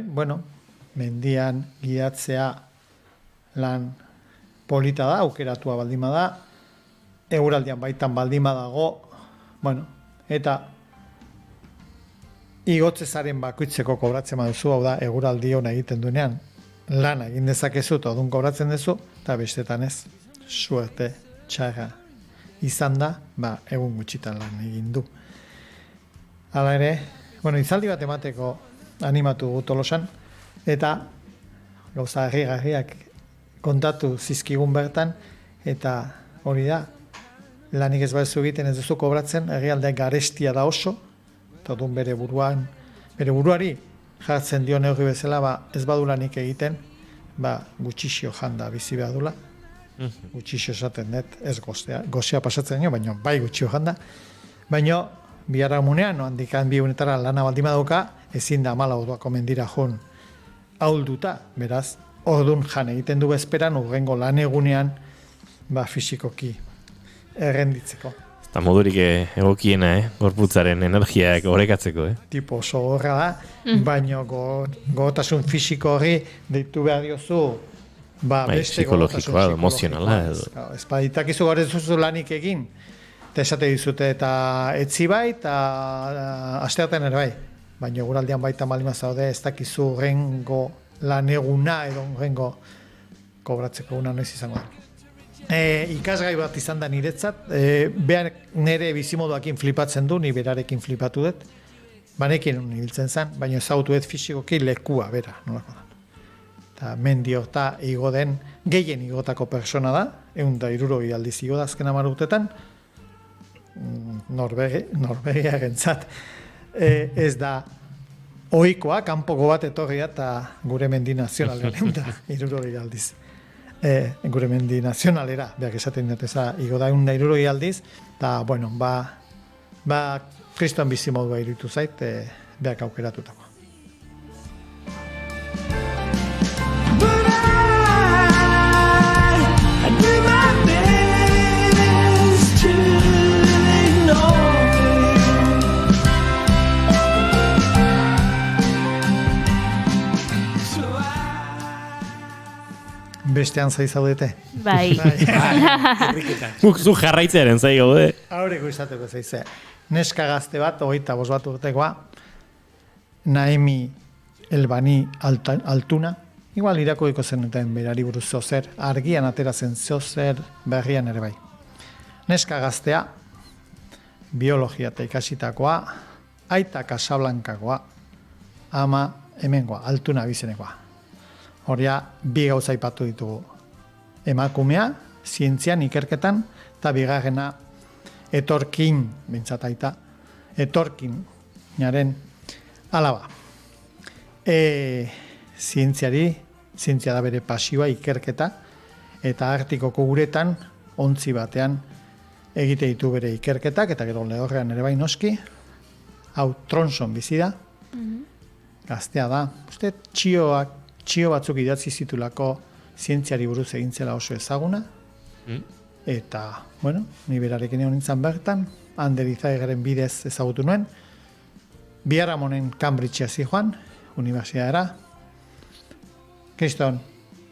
mendian gidatzea lan polita da, aukeratua baldima da, eguraldian baitan baldima dago, eta igotzezaren bakoitzeko kobratzen baduzu, hau da, eguraldi hona egiten duenean, lana egin dezakezu, eta odun kobratzen duzu, eta bestetan ez, suerte, txarra izan da, egun gutxitan lan egin du. Hala ere, izaldi bat emateko animatu Tolosan, eta gauza harrigarriak kontatu zizkigun bertan, eta hori da, lanik ez baduzu egiten ez duzu kobratzen, herrialdeak garestia da oso, eta odun bere buruari jartzen dio neurri bezala, ez badu lanik egiten, gutxixio janda bizi behar dula, gutxixio esaten dut, ez gozea pasatzen jo, baina bai gutxio janda, baina biharamunean, handikan bi unetara lana baldima dauka, ezin da 14 orduako mendira joan ahulduta, beraz, ordun jan egiten du bezperan, urrengo lan egunean, fisikoki errenditzeko.
Eta modurik egokiena, gorputzaren energiak orekatzeko,
Tipo oso horra da, baina gogotasun fisiko hori deitu behar diozu, beste
psikologikoa, emozionala edo.
Ez baditakizu gaur ez duzu lanik egin, eta esate dizute, eta etzi bai, eta asteaten ere bai. Baina eguraldian baita malima zaude, ez dakizu rengo lan eguna edo rengo kobratzeko una noiz izango da. Ikasgai bat izan da niretzat, behar nire bizimoduakin flipatzen du, ni berarekin flipatu dut, banekin hiltzen zen, baina ezagutu dut fisikoki lekua bera, nolako da. Eta mendio eta igo den, gehien igotako persona da, 160 aldiz igo da azken 10 urtetan, Norvegiarentzat ez da ohikoa, kanpoko bat etorria eta gure mendi nazionalean da 160 aldiz. Gure mendi nazionalera, beak esaten dut eza, igo da 160 aldiz, eta, kriston bizimodua iruditu zait, beak aukeratutako. Bestean zai zaudete?
Bai.
Zu jarraitzearen zai gaude.
Aurreko izateko zaize. Neska gazte bat, 25 bat urtekoa, Naemi Elbani Altuna, igual irakuriko zenuten berari buruz zozer, argian atera zen zozer berrian ere bai. Neska gaztea, biologia eta ikasitakoa, aita Casablancakoa, ama hemengoa, Altuna bizenekoa. Horia, bi gauza aipatu ditugu. Emakumea, zientzian, ikerketan, eta bigarrena etorkin, bintzat aita, etorkin, naren alaba. Zientzia da bere pasioa, ikerketa, eta Artikoko uretan, ontzi batean, egite ditu bere ikerketak, eta gero lehorrean ere bai noski, hau Tronson bizi da, gaztea da, uste txio batzuk idatzi zitulako zientziari buruz egintzela oso ezaguna, eta, ni berarekin egon nintzen bertan, Ander Izaigaren bidez ezagutu nuen, Biharamonen Cambridgea zijoan, unibertsitateara, kriston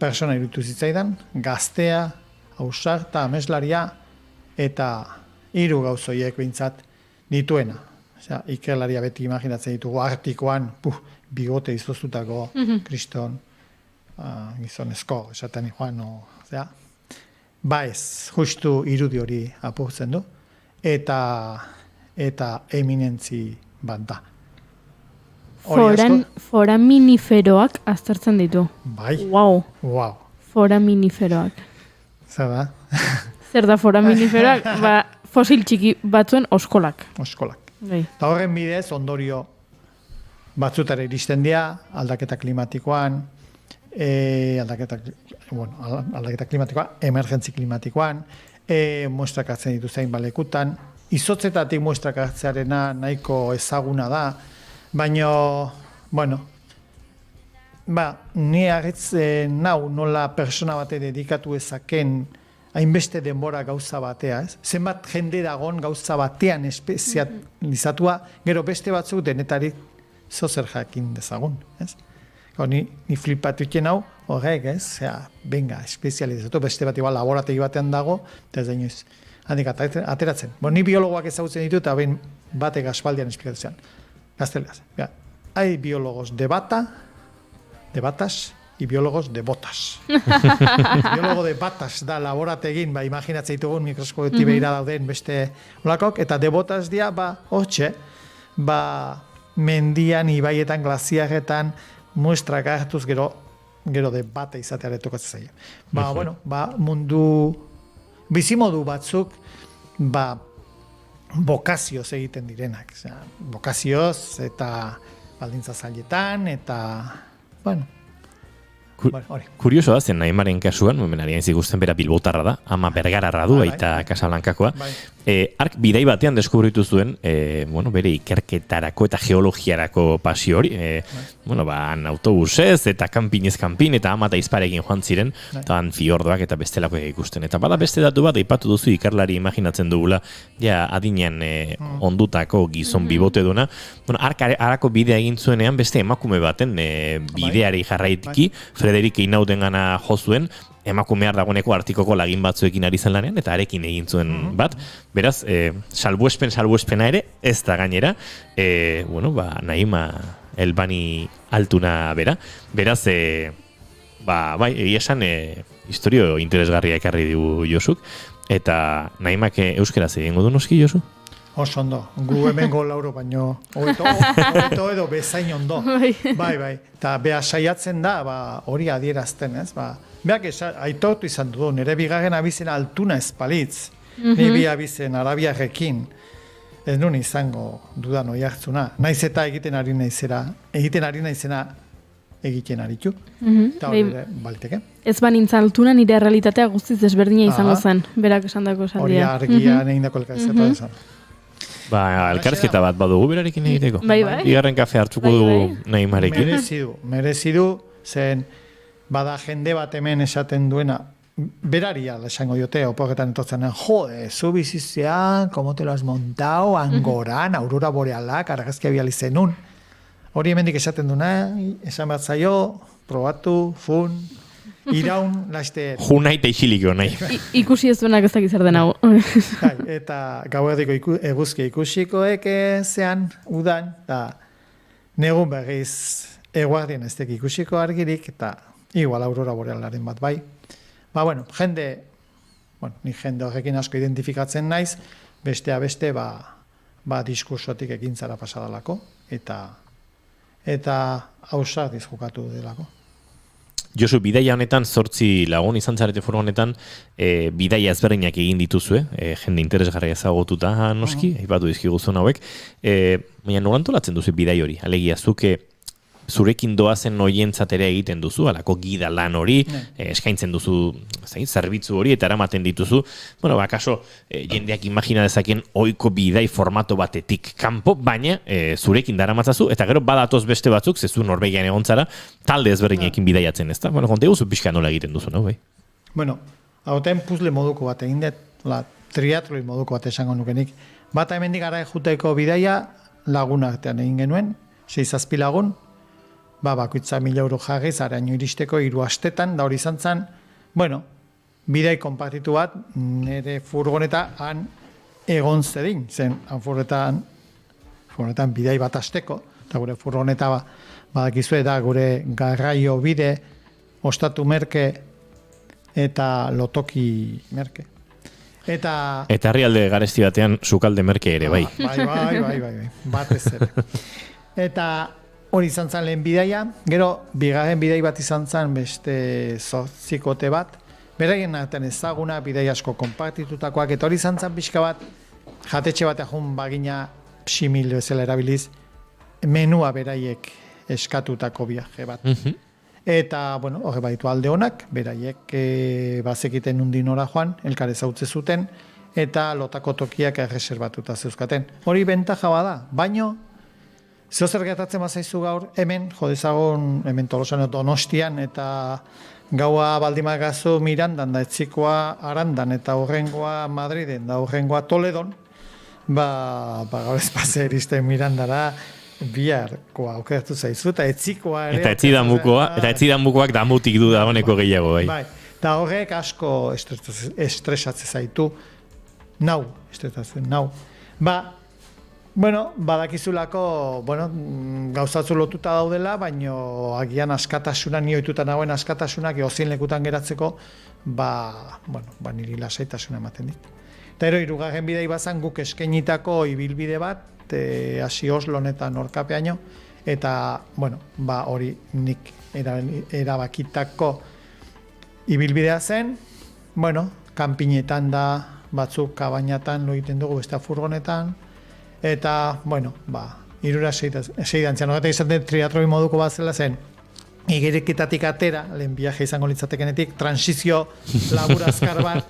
persona iruditu zitzaidan, gaztea, ausarta, ameslaria, eta 3 gauzoiek behintzat dituena. Ikerlaria beti imaginatzen ditugu Artikoan, bigote izoztutako kriston gizonezko, esaten joan, ez, justu irudi hori apurtzen du, eta eminentzi bat da.
Foraminiferoak aztertzen ditu.
Bai.
Wow. Foraminiferoak.
Zer da?
Zer da foraminiferoak? Fosil txiki batzuen oskolak.
Eta horren bidez, ondorio batzutara iristen dira, aldaketa klimatikoan, aldaketa klimatikoa, emergentzi klimatikoan, muestrak hartzen ditu zein balekutan, izotzetatik muestrak hartzearena nahiko ezaguna da, baina, ni agertzen nau nola persona bate dedikatu ezaken hainbeste denbora gauza batea, ez? Zenbat jende dagon gauza batean espezializatua, gero beste batzuk denetari zozer jakin dezagun, ez? Ni flipatu iken hau, horrek, ez? Benga, espezializatu, beste bat igual laborategi batean dago, eta ez da inoiz handik ateratzen. Ni biologoak ezagutzen ditut, eta bain batek aspaldian esplikatzen. Gazteleaz. Hay biólogos de batas, y biólogos de botas. Biólogo de batas da laborategin, imaginatzea ditugun mikroskopeti behira dauden beste olakok, eta de botas dia, mendian, ibaietan, glaziaretan, muestrak hartuz gero de bata izateare tokatzen zaio. Mundu bizimodu batzuk, bokazioz egiten direnak. Bokazioz eta baldintza zailetan, eta,
Kurioso da, zen Naimaren kasuan, momenari hain ikusten bera Bilbotarra da, ama Bergararra du, eta Casablancakoa. Ark bidai batean deskubritu zuen, bere ikerketarako eta geologiarako pasio hori. Autobusez, eta kanpinez kanpin, eta ama eta izparekin joan ziren, eta fiordoak eta bestelakoak ikusten. Eta bada beste datu bat, aipatu duzu ikerlari imaginatzen dugula, adinean ondutako gizon bibote duna. Ark arako bidea egin zuenean beste emakume baten bideari jarraitiki, Frederik Inauden gana jo zuen, emakumear dagoeneko artikoko lagin batzuekin ari zen lanean, eta arekin egin zuen bat. Beraz, salbuespena ere, ez da gainera, Naima Elbani altuna bera. Beraz, egia esan, historio interesgarria ekarri du Josuk, eta Naimak euskeraz egingo du noski, Josu?
Oso ondo, gu hemengo Lauro baino, hobeto edo bezain ondo. Bai. Eta beha saiatzen da, hori adierazten, ez? Beak aitortu izan du, nire bigarren abizena altuna espalitz, nire bi abizen arabiarekin, ez nun izango dudan oi hartzuna. Naiz eta egiten ari naizena egiten aritu. Eta hori baliteke.
Ez banintza altuna nire realitatea guztiz desberdina izango zen, berak esandako esaldia.
Hori argian egindako elkarrizketa esan.
Elkarrizketa bat badugu berarekin egiteko. Bigarren kafe hartuko dugu Naimarekin.
Merezi du, zen bada jende bat hemen esaten duena, berari ala esango diote, opoketan etortzen, jode, zu bizizean, como te lo has montao, Angoran, aurora borealak, argazkia biali zenun. Hori hemendik esaten duena, esan bat zaio, probatu, fun, iraun, laste...
Junai eta isiliko nahi.
Ikusi ez duenak ez dakiz erden hau.
Eta gauerdiko eguzki ikusikoek zean, udan, eta negun berriz eguardien ez teki ikusiko argirik, eta igual aurora borealaren bat bai. Ni jende horrekin asko identifikatzen naiz, beste, diskursotik ekintzara pasadalako, eta hausardiz jokatu delako.
Josu, bidaia honetan, 8 lagun izan zarete furgonetan, bidaia ezberdinak egin dituzue, jende interesgarria ezagututa noski, aipatu dizkiguzun hauek, baina nolantolatzen duzu bidai hori, alegia zuke zurekin doazen hoientzat ere egiten duzu, alako gida lan hori, eskaintzen duzu zerbitzu hori, eta eramaten dituzu, kaso, jendeak imagina dezaken ohiko bidai formato batetik kanpo, baina zurekin daramatzazu, eta gero badatoz beste batzuk, zezu Norvegian egontzara, talde ezberdinekin bidaiatzen, ez da? Konte guzu pixka nola egiten duzu, no?
Hauten puzle moduko bat egin dut, triatloi moduko bat esango nukenik. Bata hemendik gara juteko bidaia lagun artean egin genuen, 6-7 lagun, bakoitza 1.000 euro jarri, zaraino iristeko 3 astetan, da hori izan zen, bidai konpartitu bat, nire furgoneta han egon zedin, zen furgonetan bidai bat asteko, eta gure furgoneta badakizue da gure garraio bide, ostatu merke eta lotoki merke. Eta
herrialde garesti batean sukalde merke ere, bai.
Bai, batez ere. Eta hori izan zen lehen bidaia, gero bigarren bidai bat izan zen beste 8 bat, beraien artean ezaguna, bidai asko konpartitutakoak, eta hori izan zen pixka bat, jatetxe bat jun bagina simil bezala erabiliz, menua beraiek eskatutako viaje bat. Eta, hori baditu alde honak, beraiek bazekiten undin ora joan, elkar ezautze zuten, eta lotako tokiak erreserbatuta zeuzkaten. Hori bentaja bada, baino, zeozer gertatzen bazaizu gaur, hemen, jodezagon, hemen Tolosan Donostian, eta gaua baldimagazu Mirandan, da etzikoa Arandan, eta horrengoa Madriden, da horrengoa Toledon, gaur ezpase eristen Mirandara, biharkoa aukertu zaizu, eta etzikoa ere...
Eta etzidanbukoak damutik du dagoeneko gehiago, bai.
Eta horrek asko estresatze zaitu, nau, badakizulako, gauzatzu lotuta daudela, baino agian askatasuna, ni ohituta nagoen askatasunak eozien lekutan geratzeko, niri lasaitasuna ematen dit. Eta hirugarren bidea ibazan guk eskainitako ibilbide bat, hasi Oslo honetan Orkapeaino, eta, hori nik erabakitako ibilbidea zen, kanpinetan da, batzuk kabainatan lo egiten dugu, beste furgonetan, eta, irura seidantzian. Horretak izan den triatloi moduko bat zela zen, igereketatik atera, lehen viaje izango litzatekenetik, transizio labur azkar bat,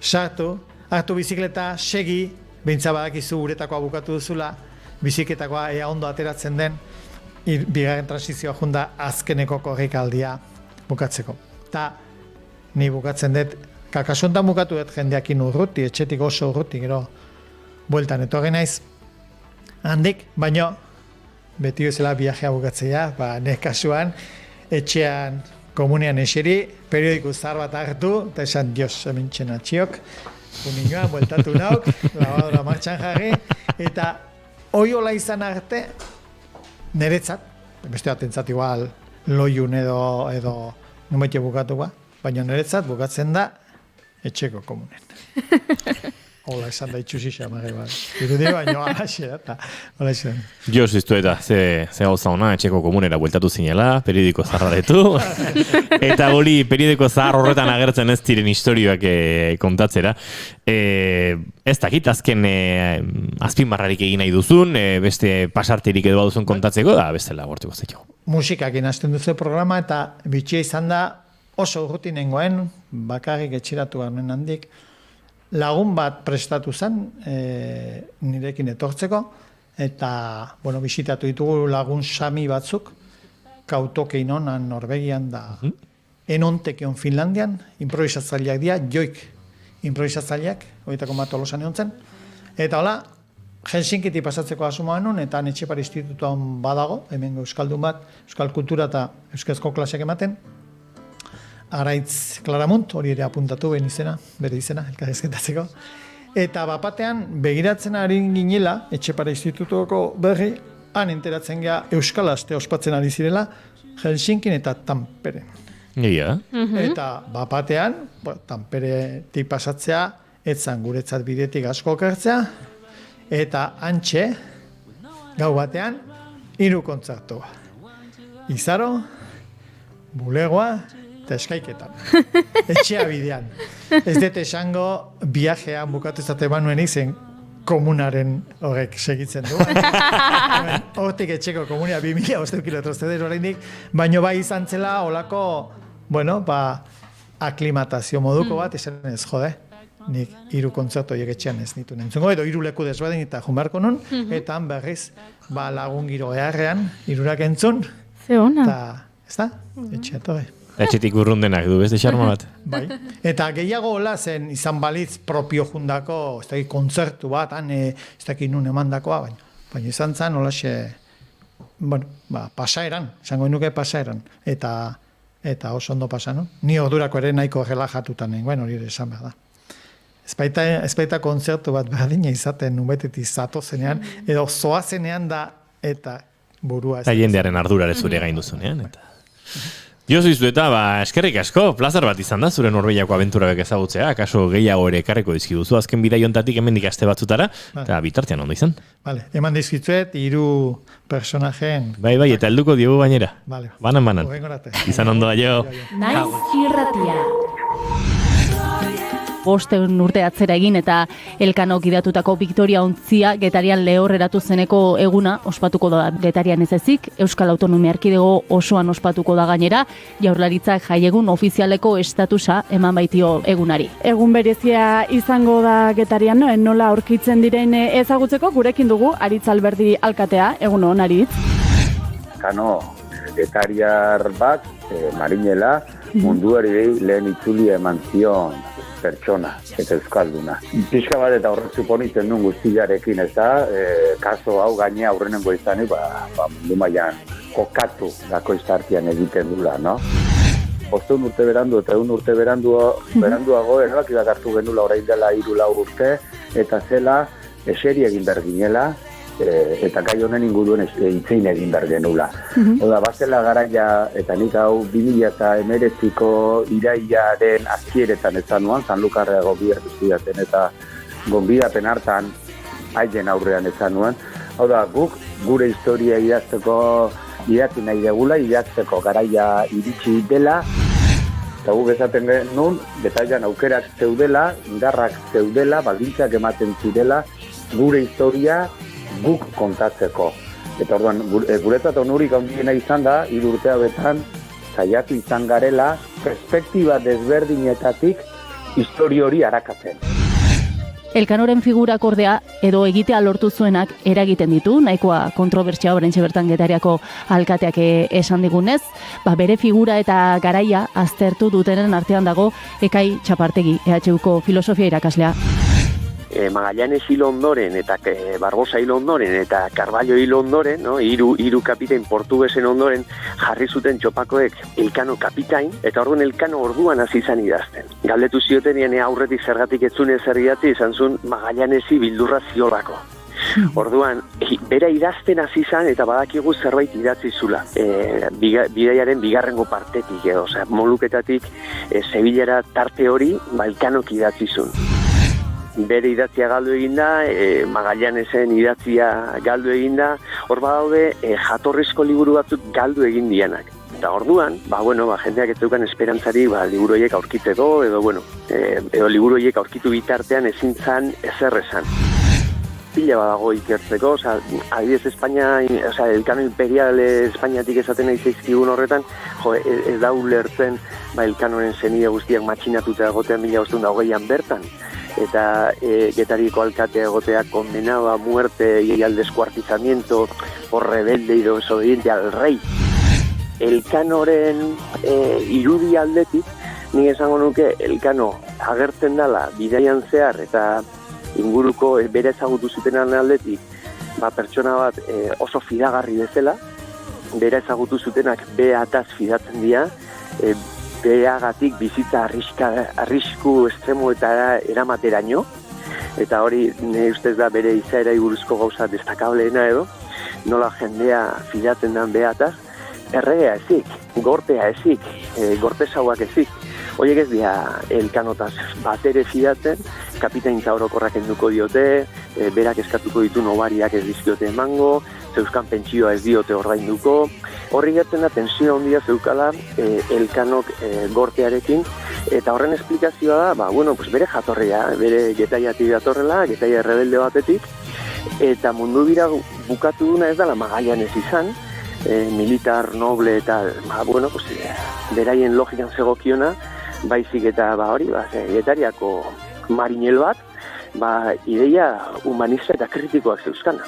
sartu, hartu bizikleta, segi, behintza badakizu uretakoa bukatu duzula, bizikletakoa ea ondo ateratzen den, bigarren transizioa junda azkeneko korrikaldia bukatzeko. Eta ni bukatzen dut, kakasontan bukatu dut jendeakin urruti, etxetik oso urruti, gero bueltan etorri naiz, handik, baino, beti bezala viajea bukatzea, nire kasuan, etxean, komunean eseri, periodiku zahar bat hartu, eta esan, Dios, hemen txenatxiok, uninoan, bueltatu nauk, lavadora martxan jarri, eta hola izan arte, niretzat, beste batentzat igual, loiun edo numetxe bukatuko, baina niretzat bukatzen da, etxeko komunen. Hola esan da itxusi xamare bat. Irudi baino alaxe, eta hola esan.
Jo, ziztu eta ze gauza hona, etxeko komunera bueltatu zinela, periodiko zaharretu, eta hori periodiko zahar horretan agertzen ez diren historioak kontatzera. Ez dakit, azken azpimarrarik egin nahi duzun, beste pasarterik edo baduzun kontatzeko, da bestela gortuko zetxo.
Musikakin hasten duzu programa, eta bitxia izan da oso urrutinengoen, bakarrik etxiratu garnen handik, lagun bat prestatu zen, nirekin etortzeko, eta, bisitatu ditugu lagun sami batzuk, kautokein honan Norvegian da, enontekion Finlandian, improvisatzaileak dira, joik improvisatzaileak, horietako bat Tolosan egon zen, eta hola, Helsinkiti pasatzeko asumoan nun, eta Etxepare institutuan badago, hemen euskaldun bat, euskal kultura eta euskarazko klaseak ematen, Araitz Klaramunt, hori ere apuntatu bere izena, elkarrezketatzeko. Eta bapatean, begiratzen ari ginela, Etxepare institutuko berri, han enteratzen gea Euskal Aste ospatzen ari zirela, Helsinkin eta Tamperen.
Egia.
Eta bapatean, Tamperetik pasatzea, etzan guretzat bidetik asko okertzea, eta antxe, gau batean, 3 kontzertua. Izaro, bulegoa, eta eskaiketan. Etxea bidean. Ez dut esango viajean bukatu izate banuen izen komunaren horrek segitzen du. Hortik etxeko komunia 2000 kilometro zeder oraindik, baino bai izan zela olako, aklimatazio moduko bat, esan ez jode. Nik 3 kontzertu horiek etxean ez nitu nentzungo, edo 3 leku desberdin eta junbarko nun, eta berriz lagun giro eharrean, 3 entzun, eta ez da, etxea torre.
Etxetik urrundenak du, beste xarma bat.
Bai. Eta gehiago hola zen izan balitz propio jundako, ez dakit kontzertu bat, ez dakit nun emandakoa, baina izan zen holaxe, pasaeran, esango nuke pasaeran, eta oso ondo pasa, no? Ni ordurako ere nahiko relajatutan nengoen, hori ere esan behar da. Ez baita kontzertu bat berdina izaten nubetetik zatozenean, edo zoazenean da, eta burua.
Eta jendearen ardurare zure gain duzunean, eta... Jo zuizu eta, eskerrik asko, plazar bat izan da, zure Norvegiako abenturabek ezagutzea, akaso gehiago ere ekarriko dizkiduzu, azken bidaiontatik hemendik aste batzutara, eta bitartean ondo izan.
Vale, eman dizkitzuet, 3 personajeen...
Bai, eta helduko diogu bainera.
Vale.
Banan. Izan ondo, aio.
Naiz irratia.
5 urte atzera egin eta Elkanok idatutako Victoria ontzia Getarian lehorreratu zeneko eguna ospatuko da Getarian ez ezik, Euskal Autonomia Erkidego osoan ospatuko da gainera, Jaurlaritzak jaiegun ofizialeko estatusa eman baitio egunari.
Egun berezia izango da Getarian, nola aurkitzen diren ezagutzeko gurekin dugu Aritz Alberdi alkatea, egun hon Aritz.
Kano, Getariar bat, marinela, munduari lehen itzulia eman zion pertsona eta euskalduna. Pixka bat eta horrek suponitzen duen guztiarekin, ez da, kaso hau gaine aurrenengo izanik, mundu mailan kokatu dako izartian egiten dula, no? 500 urte berandu eta 100 urte beranduago erabakiak hartu genula orain dela 3-4 urte, eta zela eseri egin behar ginela, eta gai honen inguruen itzein egin behar genula. Oda, bazela garaia, eta nik hau 2019ko irailaren azkieretan ezan nuan, Sanlukarra gonbidatu estudiaten eta gonbidapen hartan haien aurrean ezan nuan. Hau da, guk gure historia idatzi nahi degula, idatzeko garaia iritsi dela, eta guk esaten genuen, betaian aukerak zeudela, indarrak zeudela, baldintzak ematen zirela, gure historia guk kontatzeko. Eta orduan, guretzat onurik handiena izan da, 3 urte hauetan, saiatu izan garela, perspektiba desberdinetatik historia hori arakatzen.
Elkanoren figurak ordea edo egitea lortu zuenak eragiten ditu, nahikoa kontrobertsia oraintxe bertan Getariako alkateak esan digunez, bere figura eta garaia aztertu dutenen artean dago Ekai Txapartegi, EHUko filosofia irakaslea.
Magallanes hil ondoren eta Barbosa hil ondoren eta Carballo hil ondoren, no? hiru kapitain portugesen ondoren jarri zuten Txopakoek Elkano kapitain, eta orduan Elkano orduan hasi izan idazten. Galdetu ziotenien aurretik zergatik etzune zer idatzi, izan zuen Magallanesi bildurra ziolako. Orduan, bera idazten hasi izan eta badakigu zerbait idatzi zula. Bidaiaren bigarrengo partetik edo, Moluketatik Sevillara tarte hori Elkanok idatzi zuen. Bere idatzia galdu eginda, Magallanesen idatzia galdu eginda, hor badaude jatorrizko liburu batzuk galdu egin dianak. Eta orduan, jendeak ez zeukan esperantzari liburu horiek aurkitzeko, edo liburu horiek aurkitu bitartean ezin zan ezer esan. Pila badago ikertzeko, adibidez Espainia, Elkano imperial Espainiatik esaten nahi zaizkigun horretan, ez da ulertzen Elkanoren senide guztiak matxinatuta egotean 1920an bertan. Eta Getariako alkatea egotea condenado a muerte y al descuartizamiento por rebelde y desobediente al rey. Elkanoren irudi aldetik, ni esango nuke Elkano agertzen dela bidaian zehar eta inguruko bere ezagutu zutenan aldetik, pertsona bat oso fidagarri bezala, bere ezagutu zutenak beataz fidatzen dira, beagatik bizitza arrisku estremo eta eramateraino, eta hori nire ustez da bere izaera buruzko gauza destakableena edo, nola jendea fidatzen den beataz, erregea ezik, gortea ezik, gortezauak ezik, horiek ez dira Elkanotaz batere fidatzen, kapitaintza orokorrak enduko diote, berak eskatuko ditu nobariak ez dizkiote emango, zeuskan pentsioa ez diote ordainduko, horri gertzen da tensio handia zeukala Elkanok gortearekin, eta horren esplikazioa da, bere jatorria, bere Getaiatik datorrela, Getaia rebelde batetik, eta mundu bira bukatu duna ez dela Magallanes izan, militar, noble eta, beraien logikan zegokiona, baizik eta Getariako marinel bat, ideia humanista eta kritikoak zeuzkana.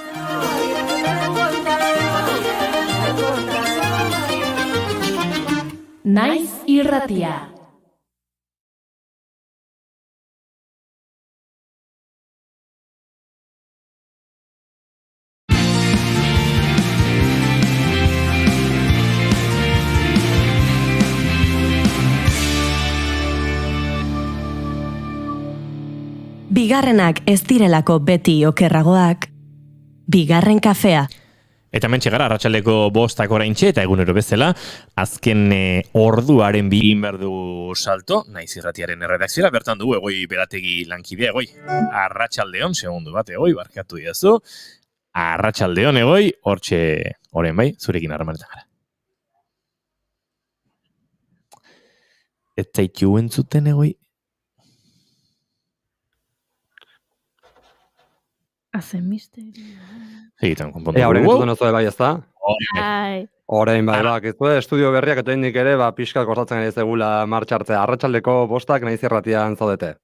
Naiz irratia.
Bigarrenak ez direlako beti okerragoak. Bigarren kafea.
Eta mentxe gara, arratsaldeko 5 oraintxe, eta egunero bezala, azken orduaren egin behar du salto, Naiz irratiaren erredakziora, bertan dugu Egoi Berategi lankidea, Egoi. Arratsaldeon, segundu bat, Egoi, barkatu diazu. Arratsaldeon, Egoi, hortxe, orain bai, zurekin harremanetan gara. Eta ikiu entzuten, Egoi?
Hazen misterio.
Egiten, konpontu.
Horren entzuten oso bai ez da? Horrein bai, estudio berriak eta indik ere, pixkat kostatzen ari zegula martxartzea. Arratsaldeko 5 Naiz irratian zaudete.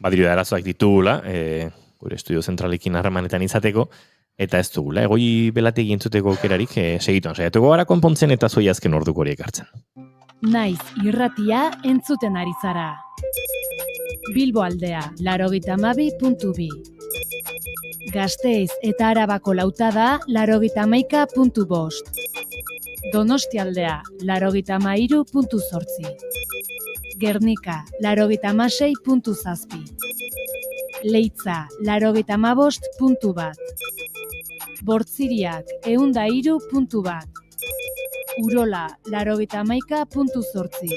Badiru da arazoak ditugula, gure estudio zentralekin harremanetan izateko, eta ez dugula, Egoi Belategi entzuteko aukerarik segituan saiatuko gara konpontzen eta zoi azken orduko horiek hartzen.
Naiz irratia entzuten ari zara.
Bilbo aldea, 82.2. Gasteiz eta Arabako lautada, 81.5. Donosti aldea, 83.8. Gernika, 86.7. Leitza, 85.1. Bortziriak, 103.1. Urola, 91.8.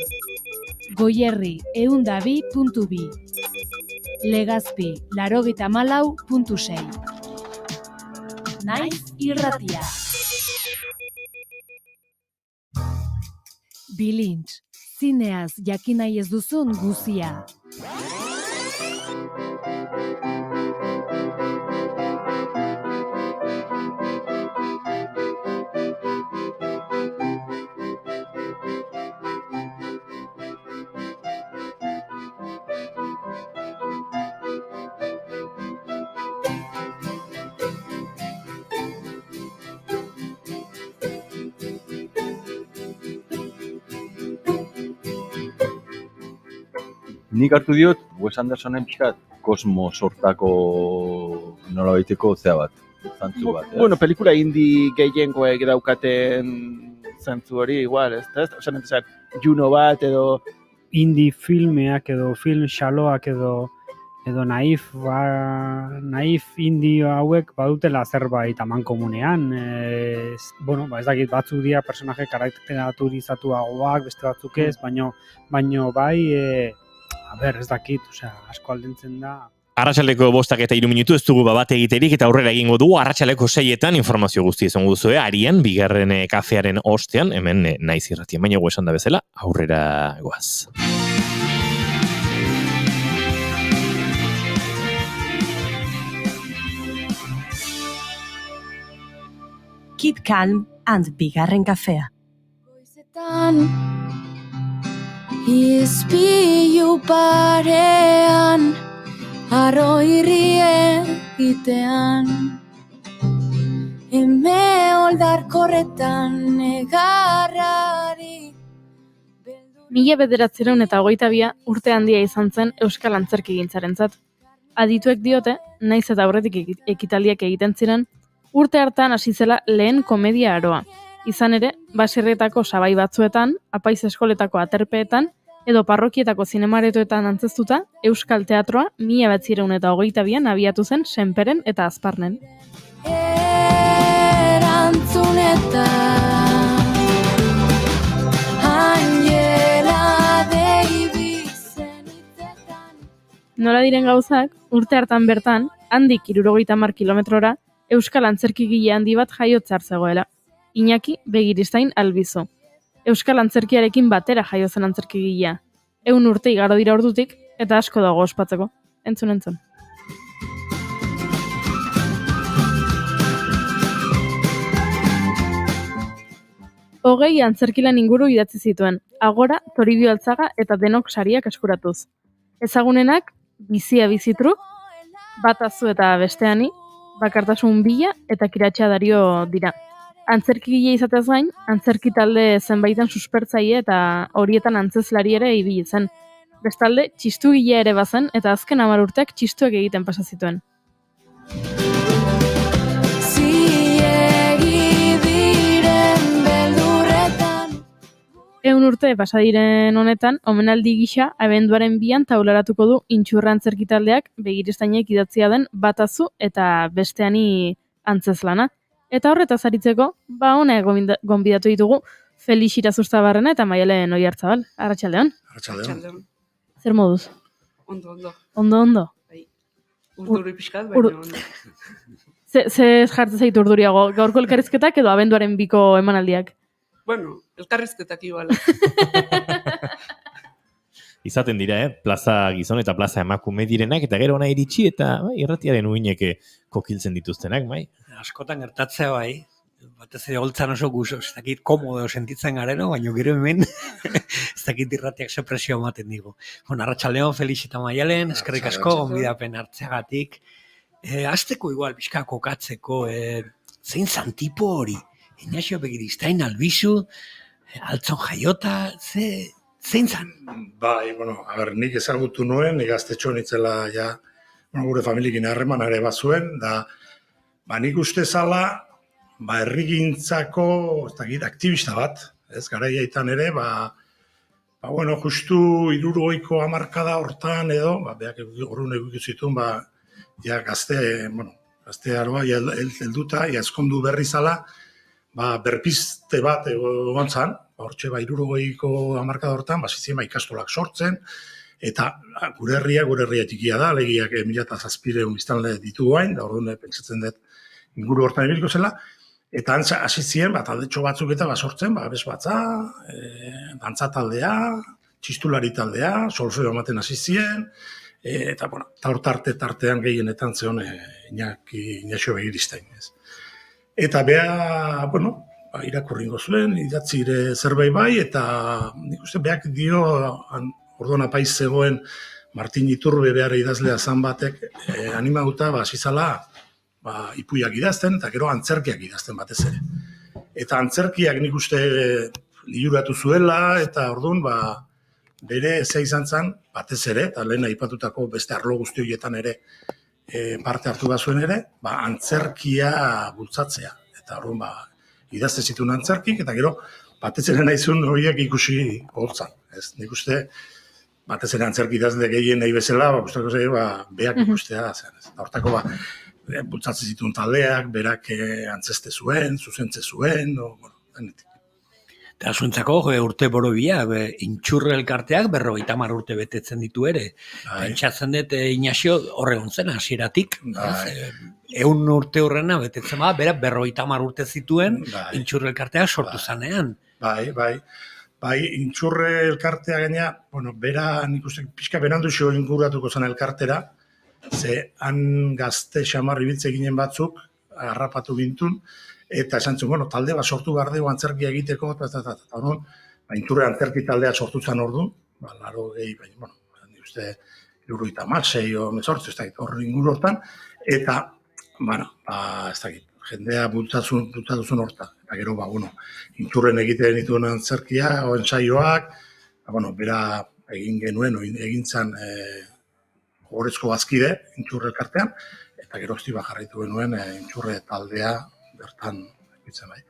Goierri, 102.2. Legazpi, 94.6.
Naiz irratia.
Bilintz, zineaz jakin nahi ez duzun guzia.
Nik hartu diot, Wes Andersonen pixkat kosmo sortako nolabaiteko zea bat, zantzu bat.
Bueno, pelikula indie gehiengoek daukaten zantzu hori igual, ez da? Osan entzat, Juno bat edo...
Indie filmeak edo film xaloak edo naif indie hauek badutela zerbait amankomunean. Bueno, ez dakit batzuk dira personaje karakterizatuagoak, beste batzuk ez, baino bai... ez dakit, asko aldentzen da.
Arratsaleko 5:03 minutu ez dugu bat egiterik eta aurrera egingo dugu. Arratsaleko 6etan informazio guztia izango duzue, Arian, bigarren kafearen ostean, hemen Naiz irratian. Baina esan da bezala, aurrera goaz.
Keep calm and bigarren kafea.
Izpilu parean, arro irrie itean. Eme oldarkorretan negarrari.
1922 urte handia izan zen euskal antzerkigintzarentzat. Adituek diote, naiz eta aurretik ekitaldiak egiten ziren, urte hartan hasi zela lehen komedia aroa. Izan ere, baserrietako sabai batzuetan, apaiz eskoletako aterpeetan, edo parrokietako zinemaretoetan antzeztuta, euskal teatroa 1922an abiatu zen Senperen eta Azparnen.
Erantzuneta Angela Davis.
Nola diren gauzak, urte hartan bertan, handik 70 kilometrora, euskal antzerkigile handi bat jaiotzar zegoela. Iñaki Begiristain Albizu. Euskal antzerkiarekin batera jaio zen antzerkigilea. 100 urte igaro dira ordutik, eta asko dago ospatzeko. Entzun. 20 antzerkilan inguru idatzi zituen, Agora, Toribio Altzaga eta denok sariak eskuratuz. Ezagunenak, Bizia bizitru, Batazu eta besteani, Bakartasun bila eta Kiratxa Dario dira. Antzerkigile izatez gain, antzerki talde zenbaitan suspertzaile eta horietan antzezlari ere ibili zen. Bestalde, txistugile ere bazen eta azken 10 urteak txistuak egiten pasa zituen.
Ziegi diren beldurretan.
100 urte pasa diren honetan, omenaldi gisa, abenduaren 2an taularatuko du Intxurra antzerki taldeak Begiristainek idatzia den Batazu eta besteani antzezlana. Eta horretaz aritzeko, hona gonbidatu ditugu Felix Irazustabarrena eta Maialen Oiartzabal. Arratsaldeon.
Arratsaldeon.
Zer moduz?
Ondo.
Ondo.
Bai. Urduri pixkat, baina ondo.
Ze jartzen zaitu urduriago? Gaurko elkarrizketak edo abenduaren 2ko emanaldiak?
Bueno, elkarrizketak igual.
Izaten dira, plaza gizon eta plaza emakume direnak, eta gero ona iritsi eta irratiaren uinek kokiltzen dituztenak, bai.
Askotan gertatzea bai, batez ere holtzan oso guzo, ez dakit komodo sentitzen gareno, baina gero hemen ez dakit irratiak ze presio ematen digu. Arratsaldeon, Felix eta Maialen, eskerrik asko gonbidapen hartzeagatik. Hasteko igual, pixka kokatzeko, zein zan tipo hori? Ignacio Begiristain Albizu, Altzon jaiota, zein zan?
Bai, bueno, nik ezagutu nuen, nik gaztetxo nitzela ja, gure familiekin harreman ere bazuen, da, nik uste zala, herrigintzako, ez dakit, aktivista bat, ez, garaiaitan ere, bueno, justu 60ko hamarkada hortan edo, beak horren eguk zituen, ja gaztearoa, helduta, ezkondu berri zala, berpizte bat egon zan, hortxe 60ko hamarkada hortan, zitzen ikastolak sortzen, eta gure herria txikia da, legiak 1700 biztanle ditu guain, da orduan pentsatzen dut inguru hortan ebiliko zela, eta hasi ziren, taldetxo batzuk eta sortzen, abes batza, dantza taldea, txistulari taldea, solfeo ematen hasi ziren, eta hor tartean gehienetan zeon Inaxio Begiristain. Eta beha, irakurringo zuen, idatzire zerbait bai, eta nik uste beak dio, orduan apaiz zegoen Martin Iturbe behar idazlea zan batek, animauta, zizala, ipuiak idazten, eta gero antzerkiak idazten batez ere. Eta antzerkiak nik uste liuratu zuela, eta orduan, bere ezea izan zen, batez ere, eta lehen aipatutako beste arlo guzti horietan ere parte hartu bazuen ere, antzerkia bultzatzea. Eta orduan, idazte zituen antzerkik, eta gero, batez ere nahizun horiek ikusi holtzan. Nik uste, batez ere antzerki idazle gehien nahi bezala, beak ikustea zen. Hortako, bultzatze zituen taldeak, berak antzeste zuen, zuzentze zuen, denetik.
Eta zuentzako, urte borobia, Intxurre elkarteak 50 urte betetzen ditu ere. Pentsatzen dut, Inaxio horregon zen, hasieratik. 100 urte horrena betetzen bera 50 urte zituen, Intxurre elkarteak sortu zanean.
Bai, Intxurre elkartea gaina, bera, nik uste, pixka berandu xo inguratuko zen elkartera, ze han gazte xamarri biltze ginen batzuk, harrapatu gintun, eta esan zuen, talde bat sortu behar dugu antzerkia egiteko, eta orduan, Intxurre antzerki taldea sortu zen orduan, laro gehi, nik uste, 76 o 18, ez dakit, horri inguru hortan, eta, ez dakit, jendea bultazun horta, eta gero, Intxurren egiten dituen antzerkia, ensaioak, bera egin genuen, egin zan Gogorezko bazkide, Intxurre elkartean, eta gero jarraitu genuen Intxurre taldea bertan egitzen bai.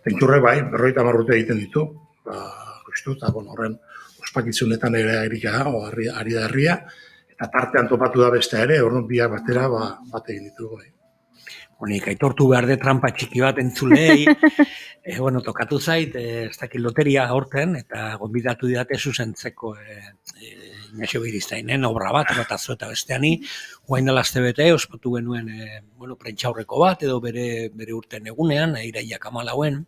Intxurre 50 urte egiten ditu, eta horren ospakizunetan ere erika, ari da herria, eta tartean topatu da beste ere, orduan biak batera bat egin ditugu.
Nik aitortu behar de trampa txiki bat entzulei, tokatu zait, ez dakit loteria horten, eta gonbidatu didate zuzentzeko Inaxio Begiristain obra bat, eta eta besteani, guain dela astebete, ospatu genuen prentxaurreko bat, edo bere urten egunean, iraiak 14,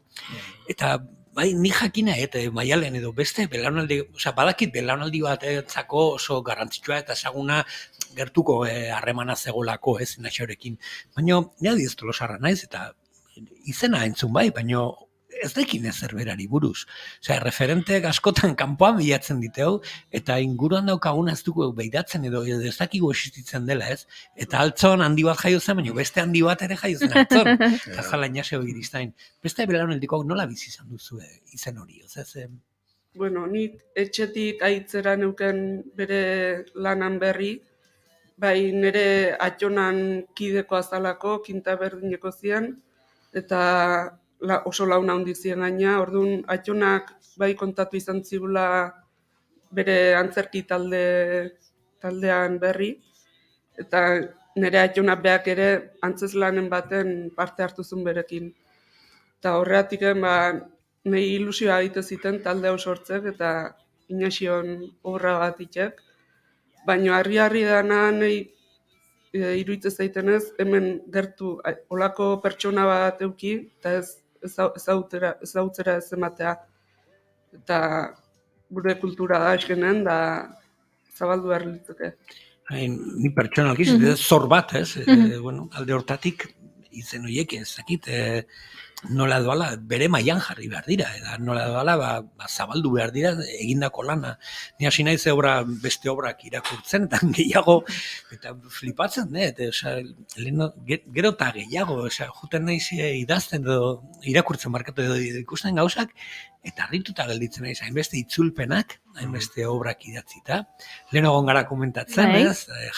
eta ni jakina, maialen edo beste, badakit belaunaldi batetzako oso garrantzitsua eta ezaguna gertuko harremana zegolako, Inaxiorekin. Baina, nire ez tolosarra naiz, eta izena entzun bai, baina ez dekin ezer berari buruz. Referente askotan kanpoan bilatzen diteu, eta inguruan daukaguna ez dugu behidatzen edo ez dakigu existitzen dela, ez? Eta altzon handi bat jaio zen, baina beste handi bat ere jaio zen altzon. Eta zala Inaxio Begiristain. Beste belaunaldikoak nola bizi izan duzu izen hori, ez?
Ni etxetik aitzera neuken bere lanan berri, bai nire atxonan kideko azalako, kinta berdineko zian, eta oso launa handi ziren gaina, orduan atxonak bai kontatu izan zigula bere antzerki taldean berri, eta nire atxonak beak ere antzeslanen baten parte hartu zuen berekin. Eta horregatik nahi ilusioa egite ziten talde hau sortzek eta Inaxion obra bat itzek, baina harri dana nahi iruditzen zaitenez, hemen gertu olako pertsona bat euki, eta ez ezautzera ez ematea. Eta gure kultura da eskenen, da zabaldu behar litzake.
Ni pertsonalki, zor bat, alde hortatik, izen horiek ez dakit, nola doala bere mailan jarri behar dira, eta nola doala zabaldu behar dira egindako lana. Ni hasi naiz beste obrak irakurtzen, eta gehiago, eta flipatzen, gero eta gehiago, juten naiz idazten edo irakurtzen markatu edo ikusten gauzak, eta harrituta gelditzen naiz, hainbeste itzulpenak, hainbeste obrak idatzita. Lehen egon gara komentatzen,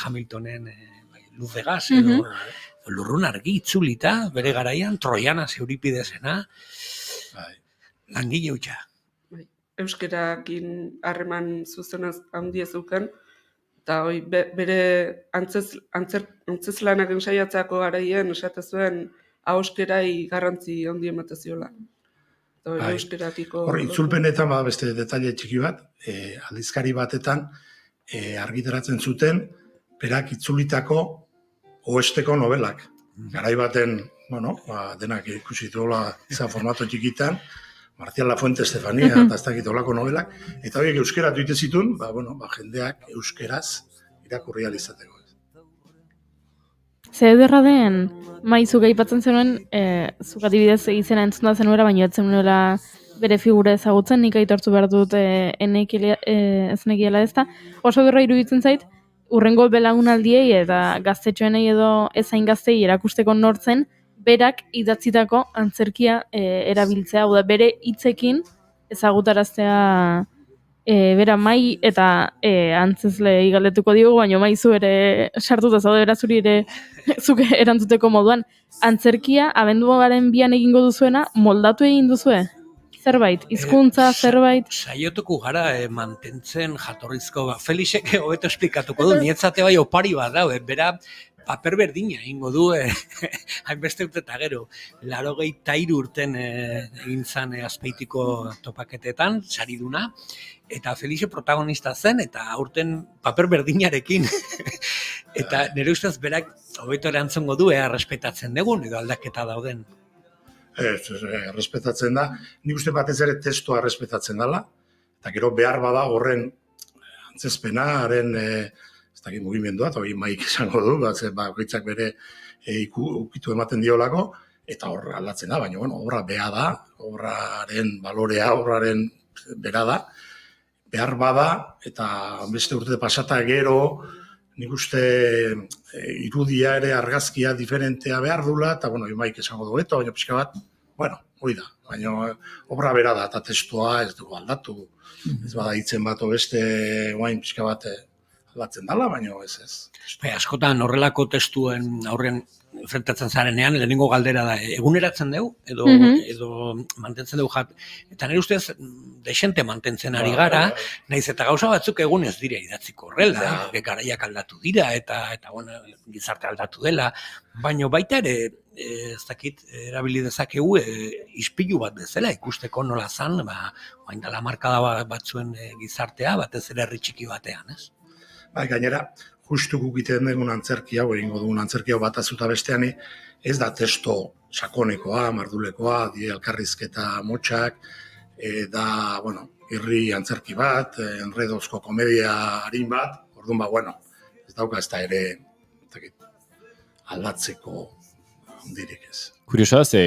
Hamiltonen luz de gas, edo lurrun argi itzulita, bere garaian, Troiana Euripidesena, langile hutsa.
Euskerakin harreman zuzenaz handia zeuken, eta bere antzezlanak ensaiatzako garaien esate zuen ahoskerai garrantzi handi emate ziola.
Hor, itzulpenetan beste detaile txiki bat, aldizkari batetan argitaratzen zuten berak itzulitako oesteko novelak. Garai baten, denak ikusi duela izan formato txikitan, Marcial Lafuente Estefania, eta ez dakit olako novelak, eta horiek euskeratu ite zituen, jendeak euskeraz irakurri alizateko.
Zer ederra den, maizu gaipatzen zenuen, zuk adibidez izena entzunda zenuera, baina ez zenuela bere figura ezagutzen, nik aitortzu behar dut ez nekiela ez da. Oso ederra iruditzen zait, urrengo belaunaldiei eta gaztetxoenei edo ezain gaztei erakusteko nortzen, berak idatzitako antzerkia erabiltzea, bere hitzekin ezagutaraztea bera mai eta antzezle igaletuko diogu, baina maizu ere sartuta zaude bera zuri ere zuke erantzuteko moduan. Antzerkia, abenduaren 2an egingo duzuena, moldatu egin duzue? Zerbait, hizkuntza zerbait?
Saiotuko gara mantentzen jatorrizko, Felixek hobeto esplikatuko du, nietzate bai opari bat da, bera paper berdina egingo du, hainbeste urte eta gero, 83 urten egin zan Azpeitiko topaketetan, sariduna, eta Felixe protagonista zen, eta aurten paper berdinarekin. Eta nire ustez berak hobeto erantzongo du, respetatzen dugun, edo aldaketa dauden.
Respetatzen da, nik uste batez ere testua respetatzen dela, eta gero behar bada horren antzezpenaren ez dakit mugimendua, eta hori maik esango du, bakoitzak bere ukitu ematen diolako, eta hor aldatzen da, baina obra beha da, obraren balorea, obraren bera da, behar bada, eta beste urte pasata gero, nik uste irudia ere argazkia diferentea behar dula, eta maik esango du, eta baina pixka bat, hori da, baina obra bera da, eta testua ez dugu aldatu, ez bada hitzen bat beste guain pixka bat aldatzen dela, baina ez.
Askotan horrelako testuen aurren enfrentatzen zarenean, lehenengo galdera da, eguneratzen dugu, edo mantentzen dugu jat. Eta nire ustez, desente mantentzen ari gara, nahiz eta gauza batzuk egun ez dira idatziko horrela, garaiak aldatu dira, eta gizarte aldatu dela, baina baita ere, ez dakit, erabili dezakegu, ispilu bat bezala, ikusteko nola zan, baina dela markada batzuen gizartea, batez ere herri txiki batean, ez?
Gainera, justu gukiten dugun antzerkia, egingo dugun antzerkia bat azuta bestean, ez da testo sakonekoa, mardulekoa, die elkarrizketa motxak, da, irri antzerki bat, enredozko komedia harin bat, orduan, ez dauka ez da ere aldatzeko handirik ez.
Kuriosa da,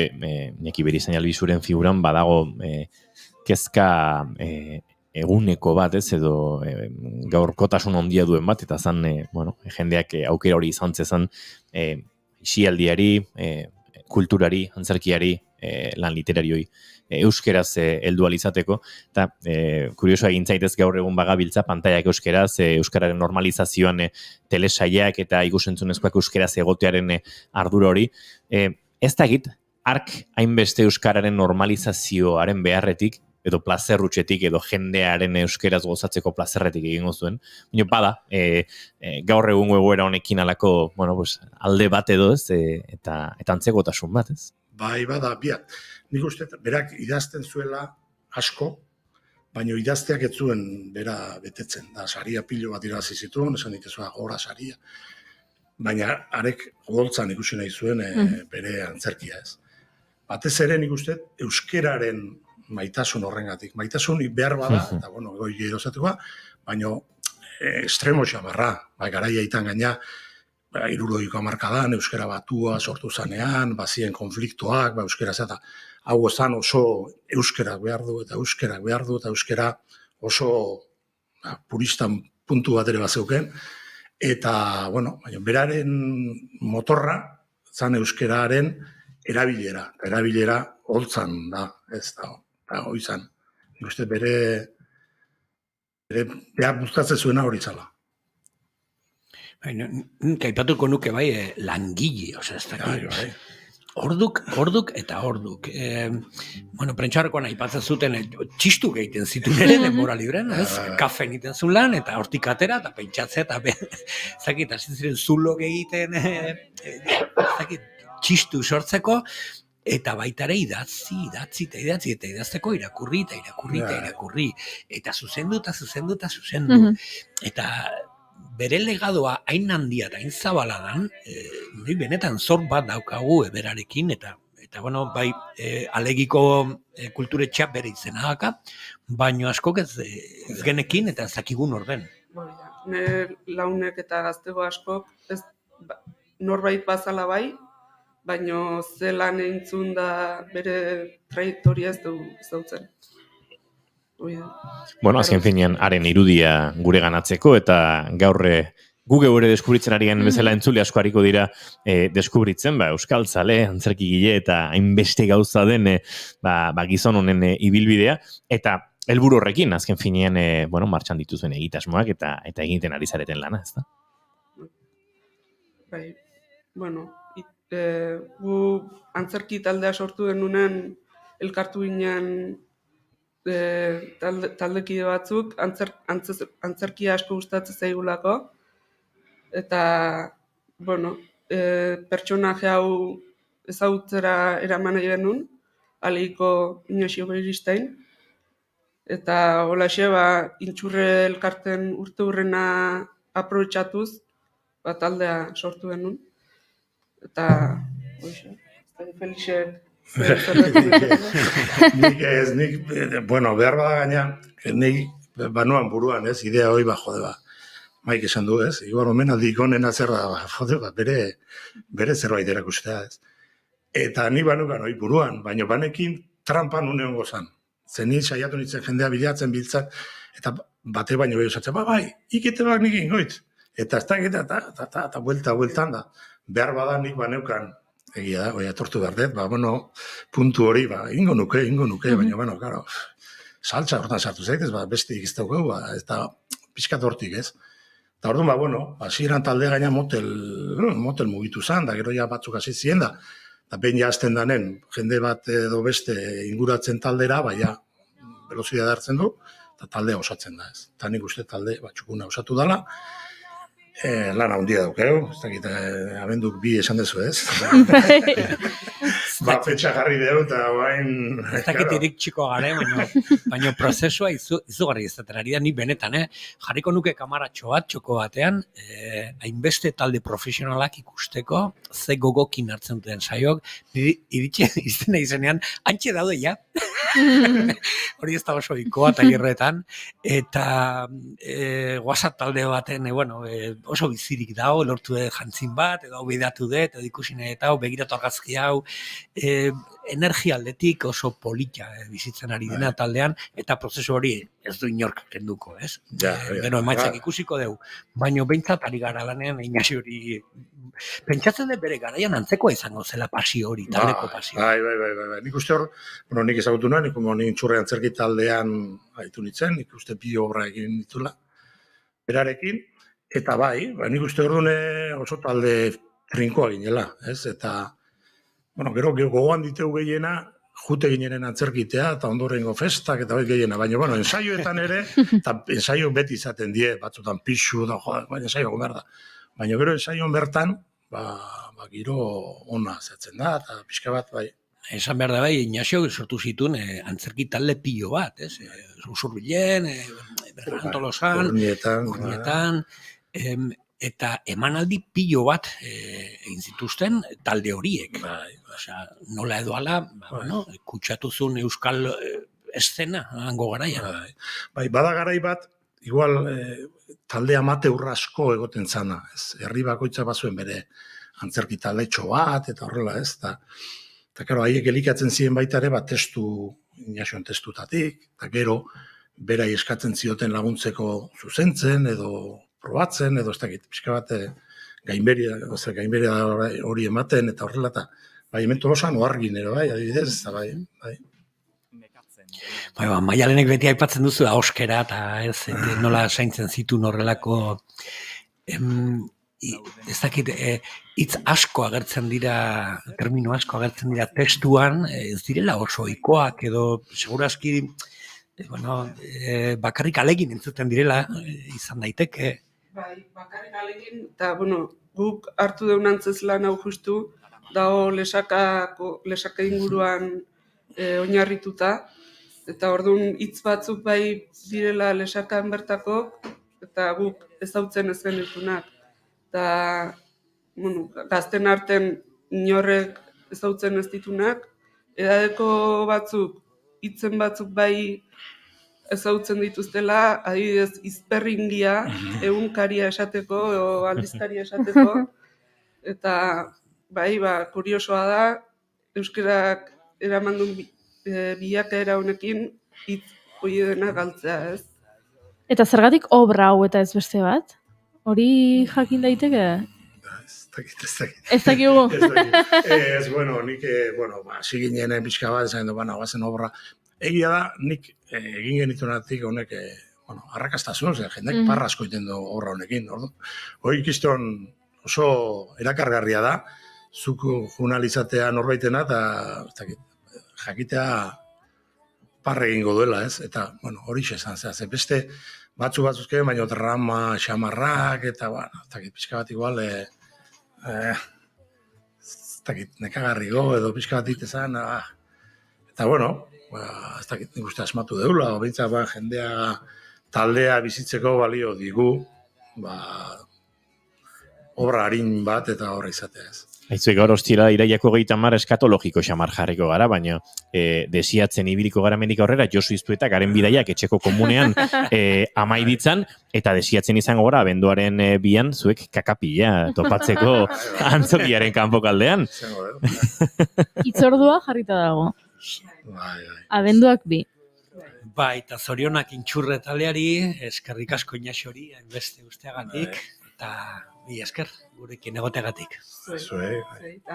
neki Berizain Albizuren figuran badago kezka eguneko bat, edo gaurkotasun handia duen bat, eta zan, jendeak aukera hori izan zezan isialdiari, kulturari, antzerkiari, lan literarioi, euskeraz heldu alizateko, eta kuriosoa egin zaitez gaur egun bagabiltza pantaiak euskeraz, euskararen normalizazioan telesaiak eta ikusentzunezkoak euskeraz egotearen ardura hori. Ez dakit, ark hainbeste euskararen normalizazioaren beharretik, edo plazerrutxetik, edo jendearen euskeraz gozatzeko plazerretik egingo zuen. Baina bada, gaur egun egoera honekin alako, alde bat edo ez, eta antzekotasun bat ez.
Bai, bada, biak. Nik uste, berak idazten zuela asko, baina idazteak ez zuen bera betetzen. Da, saria pilo bat irabazi zituen, esan dituzua gora saria. Baina arek goltzan ikusi nahi zuen bere antzerkia ez. Batez ere nik uste, euskeraren maitasun horrengatik. Maitasun behar bada, eta goi gerozatuko, baina estremo xamarra, garaia itan gaina, iruroiko hamarkadan, euskara batua sortu zanean, bazien konfliktoak, euskara zeta, hau ezan oso euskerak behar du, eta euskara oso puristan puntu bat ere bazeuken, eta, bueno, beraren motorra, zan euskararen erabilera holtzan da, ez da, hoi zan. Nik uste bere behar bustatzen zuena hori zala.
Kaipatuko nuke bai, langile, ez da. Orduk eta orduk. Prentxarrekoan aipatzen zuten, txistuk egiten zituen ere denbora libren, kafe egiten zuen lan, eta hortik atera, eta pentsatzea, eta hasi ziren zulok egiten, txistu sortzeko, eta baita ere idatzi, eta idazteko irakurri, eta zuzendu. Eta bere legadoa hain handia eta hain zabaladan, benetan zor bat daukagu berarekin, eta bai, alegiko kulturetxea bere izena daka, baino askok ez genekin eta ez dakigun orden.
Nire launek eta gaztego askok, norbait bazala bai, baino zelan eintzun da bere trajektoria ez du zautzen.
Bueno, azken finean, haren irudia gure ganatzeko, eta gaur gu geure deskubritzen ari gen bezala entzule asko hariko dira deskubritzen, euskal zale, antzerkigile eta hainbeste gauza den gizon honen ibilbidea, eta helburu horrekin, azken finean, martxan dituzuen egitasmoak eta egiten ari zareten lana, ez da?
Bai, gu antzerki taldea sortu denunen elkartu ginen taldekide batzuk, antzerkia asko gustatzen zaigulako, eta, pertsonaje hau ezagutzera eraman nahi genuen, alegiko Inaxio Beristain, eta holaxe, intxurre elkarten urte hurrena aprobetxatuz, taldea sortu genuen, eta, Felixek,
nik, behar bada gaina, nik banuan buruan, idea hoi maik esan du, igor omenaldik onena zerra, bere zerbait erakustea, Eta ni banukan hoi buruan, baina banekin trampan uneon gozan. Zeni saiatu nintzen jendea bilatzen biltzak, eta bate baino behi osatzen, ikite bak nik ingoit. Eta ez da egite, eta bueltan da. Behar bada nik baneukan, egia da, atortu behar dut, puntu hori, ingo nuke, baina, claro, saltza hortan sartu zaitez, beste ikiztau gau, eta pixkat hortik, ez? Eta orduan, hasieran talde gaina motel mugitu zan, da gero ja batzuk hasi ziren da, eta behin jazten danen, jende bat edo beste inguratzen taldera, velozidea hartzen du, eta taldea osatzen da, ez? Eta nik uste talde batxukuna osatu dela, lan handia daukeu, ez dakit, abenduk bi esan dezu, ez? Fetxa jarri deu, eta bain...
Ez dakit irik txiko gare, baina prozesua izugarri izaten ari da, ni benetan, jarriko nuke kamaratxo bat, txoko batean, hainbeste talde profesionalak ikusteko, ze gogokin hartzen duten saiok, izena izenean, antxe daude ja. Hori ez da oso ikoa tailerretan, eta WhatsApp talde baten, oso bizirik dago, lortu jantzin bat, edo bidatu dut, edo ikusi nahi eta begiratu argazki hau, energia aldetik oso polita bizitzen ari dena taldean, eta prozesu hori ez du inork kenduko, ez? Gero emaitzak ikusiko dugu, baina behintzat ari gara lanean, Inaxio hori, pentsatzen dut bere garaian antzekoa izango zela pasio hori, taldeko pasio.
Bai. Nik uste hor, nik ezagutu nuen, nik txurre antzerki taldean haitu nintzen, nik uste bi obra egin ditula, berarekin, eta nik uste hor dune oso talde trinkoa ginela, ez? Eta, gero gogoan diteu gehiena, jute ginenen antzerkitea, eta ondorengo festak, eta gehiena, baina, ensaioetan ere, eta ensaio beti izaten die, batzutan pixu, baina ensaio gomer da. Baina gero ensaioan bertan, giro ona zehatzen da, eta pixka bat,
Esan behar da Inaxio sortu zituen antzerki talde pilo bat, ez? Usurbilen, Berrantolosan, Urnietan, eta emanaldi pilo bat egin zituzten talde horiek. Nola edo ala, kutsatu zuen euskal eszena, hango garaian.
Bada garai bat, igual talde amateur asko egoten zana, ez? Herri bakoitza bazuen bere antzerki taldetxo bat, eta horrela, ez? Eta karo, haiek elikatzen ziren baita ere, inaxoen testutatik, eta gero, berai eskatzen zioten laguntzeko zuzentzen, edo probatzen, edo ez dakit, pixka bat gainberia hori ematen, eta horrela, eta bai, hemen Tolosan oargin ere, bai, adibidez, eta bai.
Maialenek beti aipatzen duzu ahoskera, eta nola zaintzen zituen horrelako, ez dakit, hitz asko agertzen dira, termino asko agertzen dira testuan, ez direla oso ohikoak edo segurazki, bakarrik alegin entzuten direla, izan daiteke.
Bai, bakarrik alegin, eta, guk hartu deun antzez lan hau justu, dago lesaka inguruan oinarrituta, eta orduan hitz batzuk bai direla lesakan bertako, eta guk ezautzen ez genitunak. Eta, gazten arten inorrek ezautzen ez ditunak, edadeko batzuk, hitzen batzuk bai ezautzen dituztela, adibidez izperringia, egunkaria esateko, o aldizkaria esateko, eta bai, kuriosoa da, euskarak eraman duen bilakaera honekin hitz hori dena galtzea, ez?
Eta zergatik obra hau eta ez beste bat? Hori jakin daiteke? Ez dakigu.
Ez, nik, ziginen pixka bat, esan du, guazen obra. Egia da, nik egin genituenatik honek, arrakastasun, jendeak parra asko iten du obra honekin, ordu. Hoi ikiston oso erakargarria da, zuk jurnalizatea norbaitena, eta jakitea parra egingo duela, ez? Eta, hori esan zehaz, beste batzuzken, baina drama, xamarrak, eta, pixka bat igual, nekagarri go, edo pixka bat ditezan, eta, ez dakit nik uste asmatu deula, bintzak jendea taldea bizitzeko balio digu, obra harin bat eta horra izatea ez.
Aitzue gaur ostira iraiako 30 eskatologiko xamar jarriko gara, baina desiatzen ibiliko gara mendik aurrera, Josu Iztueta garen bidaiak etxeko komunean amaiditzan, eta desiatzen izango gara, abenduaren 2an zuek kakapila topatzeko antzokiaren kanpokaldean.
Itzordua jarrita dago. Abenduak 2.
Bai, eta zorionak intxurre taleari, eskerrik asko inaxori, beste usteagatik, eta bi esker, gurekin egoteagatik.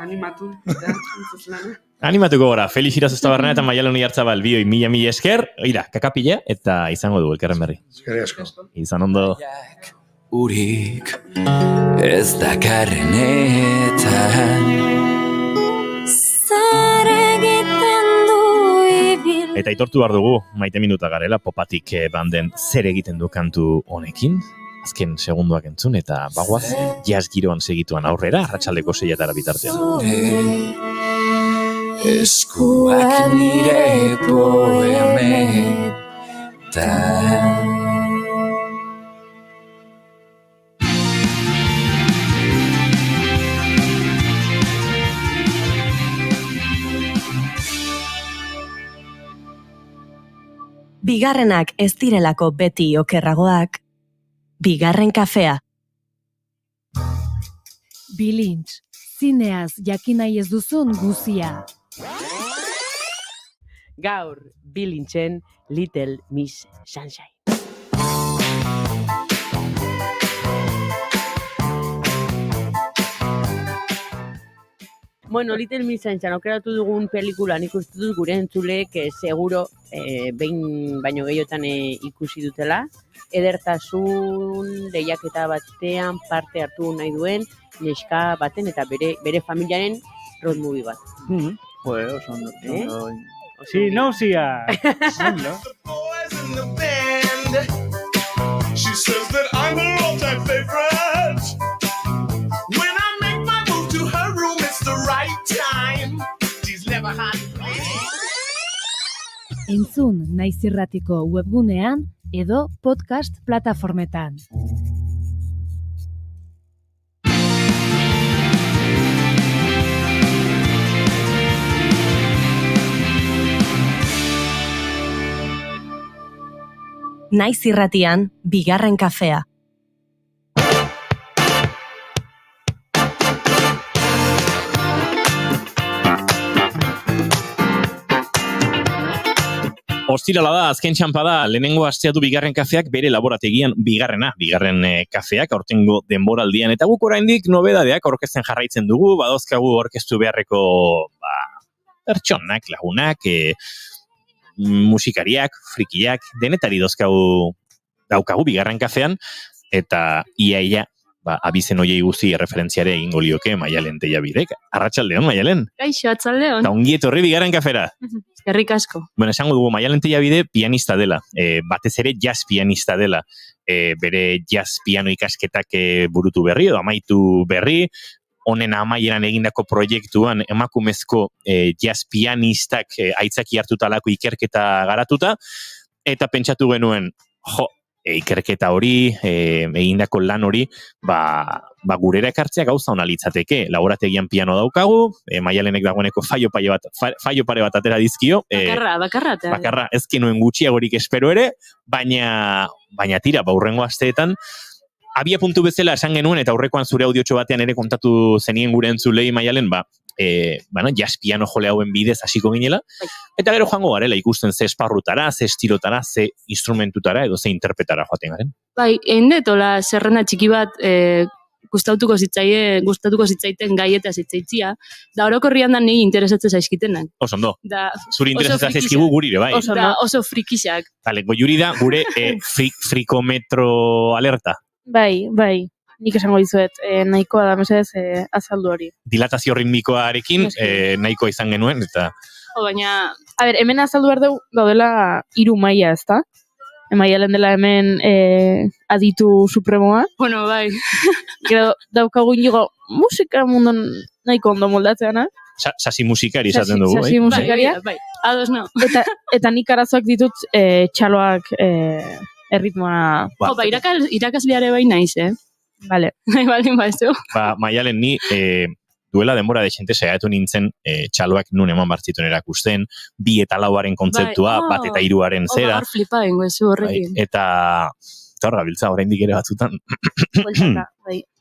Animatu,
Animatuko gora, Felix Irazostabarrena eta Maialen Oiartzabal, bioi, mila esker, kakapila, eta izango du elkarren berri.
Eskerrik asko.
Izan ondo.
Urik ez dakarrenetan
Eta aitortu behar dugu, maite minuta garela, Popatik banden zer egiten du kantu honekin, azken segunduak entzun, eta bagoaz, jazz giroan segituan aurrera, arratsaldeko 6 bitartean.
Eskuak nire poemetan
Bigarrenak ez direlako beti okerragoak, bigarren kafea.
Bilintz, zineaz jakin nahi ez duzun guzia.
Gaur, Bilintzen Little Miss Sunshine. Bueno, Little Miss Sunshine, aukeratu dugun pelikulan ikustu dut gure entzulek seguro behin baino gehiotan ikusi dutela. Edertasun lehiaketa batean parte hartu nahi duen neska baten eta bere familiaren road movie bat.
Pues, sí, no, sí,
She says that I'm her all-time favorite. When I make my move to her room, it's the right time. She's never had
Entzun Naiz Irratiko webgunean edo podcast plataformetan.
Naiz irratian, bigarren kafea.
Ostirala da, azken txampa da, lehenengo astea du bigarren kafeak bere laborategian bigarren kafeak aurtengo denboraldian. Eta guk oraindik nobedadeak aurkezten jarraitzen dugu, badauzkagu aurkeztu beharreko pertsonak, lagunak, musikariak, frikiak, denetari daukagu bigarren kafean, eta ia, abizen hoiei guzti referentziare egingo lioke Maialen Tellabidek. Arratsaldeon, Maialen.
Kaixo, arratsaldeon.
Eta ongi etorri bigarren kafera.
Eskerrik asko.
Bueno, esango dugu, Maialen Tellabide pianista dela, batez ere jazz pianista dela, bere jazz piano ikasketak burutu berri, edo amaitu berri, honen amaieran egindako proiektuan emakumezko jazz pianistak aitzaki hartutalako ikerketa garatuta, eta pentsatu genuen, ikerketa hori, egindako lan hori, gurera ekartzea gauza ona litzateke. Laborategian piano daukagu, Maialenek dagoeneko faio pare bat atera dizkio. Bakarra, ez genuen gutxiagorik espero ere, baina tira, hurrengo asteetan, abia puntu bezala esan genuen, eta aurrekoan zure audiotxo batean ere kontatu zenien gure entzulei Maialen, jazz piano jole hauen bidez hasiko ginela, eta gero joango garela ikusten ze esparrutara, ze estilotara, ze instrumentutara edo ze interpretara joaten garen.
Bai, egin detola zerrenda txiki bat gustatuko zitzaiten gaieta zitzaitzia, da orokorrian da niri interesatzen zaizkitenak.
Oso ondo. Zuri interesatzen zaizkigu gurire, bai.
Oso frikixak.
Bale, goiuri da gure frikometro alerta.
Bai. Nik esango dizuet, nahikoa da mesedez azaldu hori.
Dilatazio ritmikoarekin nahikoa izan genuen, eta...
Baina, hemen azaldu behar dugu gaudela 3 maila, ezta? Maialen dela hemen aditu supremoa.
Bueno, bai.
Gero daukagu inigo musika mundon nahiko ondo moldatzeana.
Sasi musikari izaten dugu, bai?
Sasi musikaria.
Bai, ados no.
Eta nik arazoak ditut txaloak erritmoa...
Irakasleare bai naiz,
Vale.
Baldin baizu.
Maialen, ni duela denbora dexente saiatu nintzen txaloak nun eman bartzituen erakusten, 2 eta 4aren kontzeptua, 1 eta 3aren zera.
Hor flipa dengo ezu horrekin.
Eta horra biltza, oraindik ere batzutan.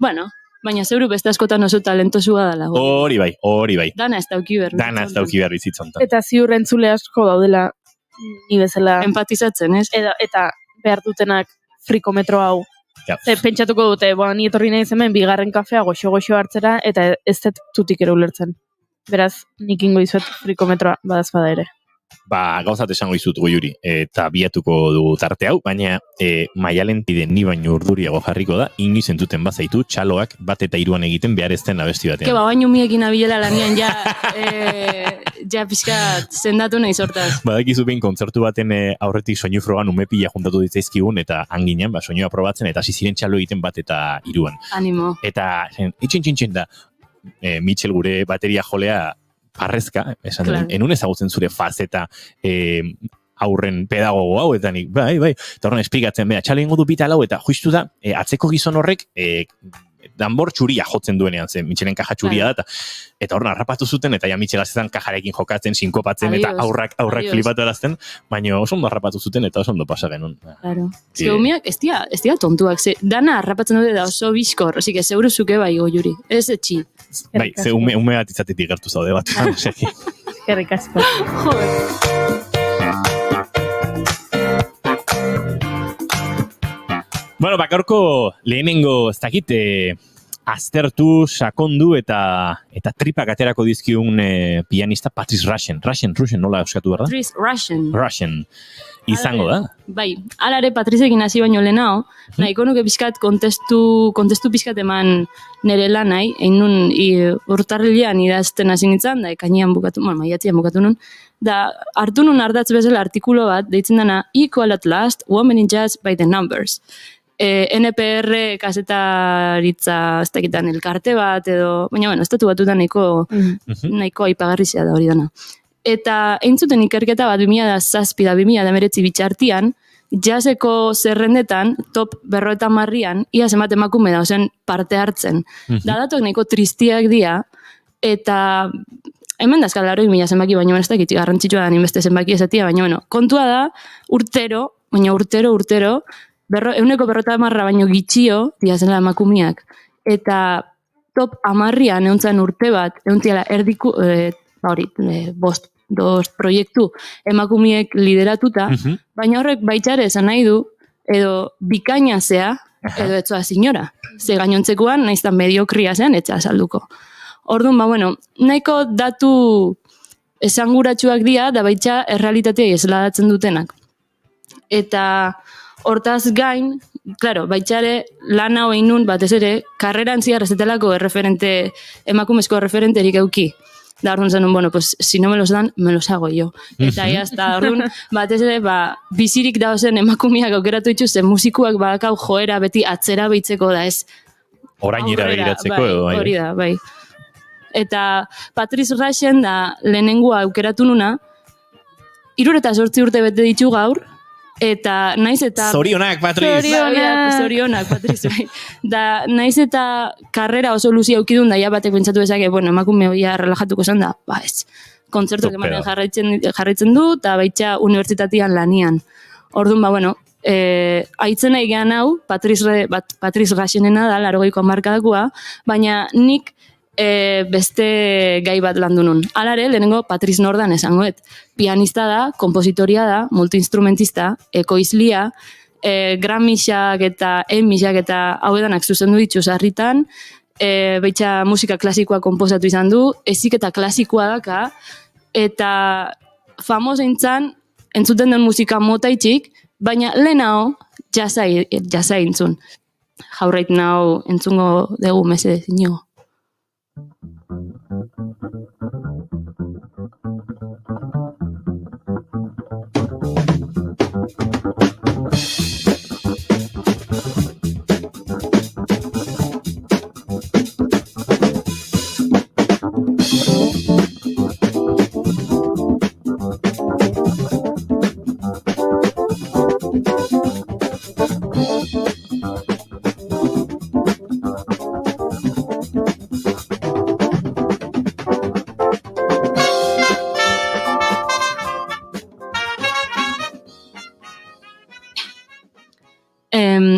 Bueno, baina zeuru beste askotan oso talentosua dela.
Hori bai.
Dana ez dauki
behar bizitzontan.
Eta ziur entzule asko daudela ni bezala.
Empatizatzen, ez?
Eta behar dutenak frikometro hau. Pentsatuko dute, ni etorri nahi hemen bigarren kafea goxo hartzera, eta ez tutik ere ulertzen. Beraz, nik ingo dizuet frikometroa badaz bada ere.
Gauzat esango izut goiuri, eta biatuko dugu tarte hau, baina Maialen tide ni baino urduriago jarriko da, inoiz entzuten bazaitu txaloak 1 eta 3an egiten behar ezten abesti batean.
Baino miekin abilela lanian ja pixka zendatu nahi sortaz.
Badakizu behin kontzertu baten aurretik soinu frogan umepila juntatu ditzaizkigun, eta hanginan, soinua probatzen, eta hasi ziren txalo egiten 1 eta 3an.
Animo.
Eta itxin da, Mitchell gure bateria jolea arrezka, esan duen, enun ezagutzen zure fazeta aurren pedagogo hau, eta nik, bai, eta horren esplikatzen, txalo ingo du bita lau, eta justu da, atzeko gizon horrek danbor txuria jotzen duenean, zen Mitchellen kaja txuria da, eta horren harrapatu zuten, eta ja Mitchell azetan kajarekin jokatzen, sinkopatzen, eta aurrak flipatu erazten, baina oso ondo harrapatu zuten, eta oso ondo pasa genuen.
Claro. Zeumiak, ez dira tontuak, dana harrapatzen dute da oso bizkor, osik, zeuru zuke bai goiuri, ez etxi.
Bai, ze ume bat izatetik gertu zaude bat.
Eskerrik asko.
Bueno, gaurko lehenengo ez dakit aztertu, sakondu eta tripak aterako dizkiun pianista Patrice Rushen. Rushen, nola euskatu behar da?
Patrice
Rushen. Izango da?
Bai, alare Patricekin hasi baino lehenao, nahiko nuke pixkat kontestu pixkat eman nire lanai, egin nun urtarrilean idazten hasi nintzen, da ekainean bukatu, maiatzean bukatu nun, da hartu nun ardatz bezala artikulo bat, deitzen dena Equal at Last, Women in Jazz by the Numbers. NPR kasetaritza ez dakitan elkarte bat, edo, baina, estatu batutan nahiko aipagarrizia da hori dana. Eta eintzuten ikerketa bat 2007 da 2019 bitxartian, jazzeko zerrendetan, top 50an, ia zenbat emakume da, ozen parte hartzen. Da datuak nahiko tristiak dira, eta hemen dazkal 100.000 zenbaki, baina ez dakit garrantzitsua da inbeste zenbaki ezatia, baina kontua da, urtero, baina urtero, 150 baino gitxio, diazela emakumiak. Eta top 10an euntzan urte bat, euntiala erdiku, bost proiektu emakumiek lideratuta, baina horrek baitxare esan nahi du, edo bikaina zea, edo etzoa zinora. Ze gainontzekoan, naiztan mediokria zean, etza salduko. Orduan, nahiko datu esanguratsuak dira, da baitxa errealitatea esladatzen dutenak. Eta hortaz gain, claro, baitxare lan hau egin nun, batez ere, karreran ziar ez detelako emakumezko referenterik euki. Da orduan zenun, pues, si no me los dan, me los hago yo. Eta jazta, orduan, batez ere, bizirik dauzen emakumiak aukeratu dituz, zen musikuak badakau joera beti atzera behitzeko da ez.
Orainera begiratzeko edo, bai.
Hori da, bai. Eta Patrice Rachen da lehenengua aukeratu nuna, 68 urte bete ditu gaur, eta naiz eta...
Zorionak, Patrice!
Zorionak, Patrice, bai. Da, naiz eta karrera oso luzi aukidun, da, ja batek pentsatu bezake, emakume hoia relajatuko zen da, ez, kontzertuak ematen jarraitzen du, eta baitxa unibertsitatean lanian. Orduan, aitzena egean hau, Patrice Rachenena da, 80ko hamarkadakoa, baina nik beste gai bat landu nun. Alare, lehenengo Patrice Nordan esangoet. Pianista da, kompositoria da, multiinstrumentista, ekoizlia, Grammysak eta Emmysak eta hau edanak zuzendu ditu sarritan, baitxa musika klasikoa konposatu izan du, ezik eta klasikoa daka, eta famosa intzan, entzuten den musika motaitxik, baina lehenao jasa intzun. Jaurrait nau entzungo dugu mesedez inigo.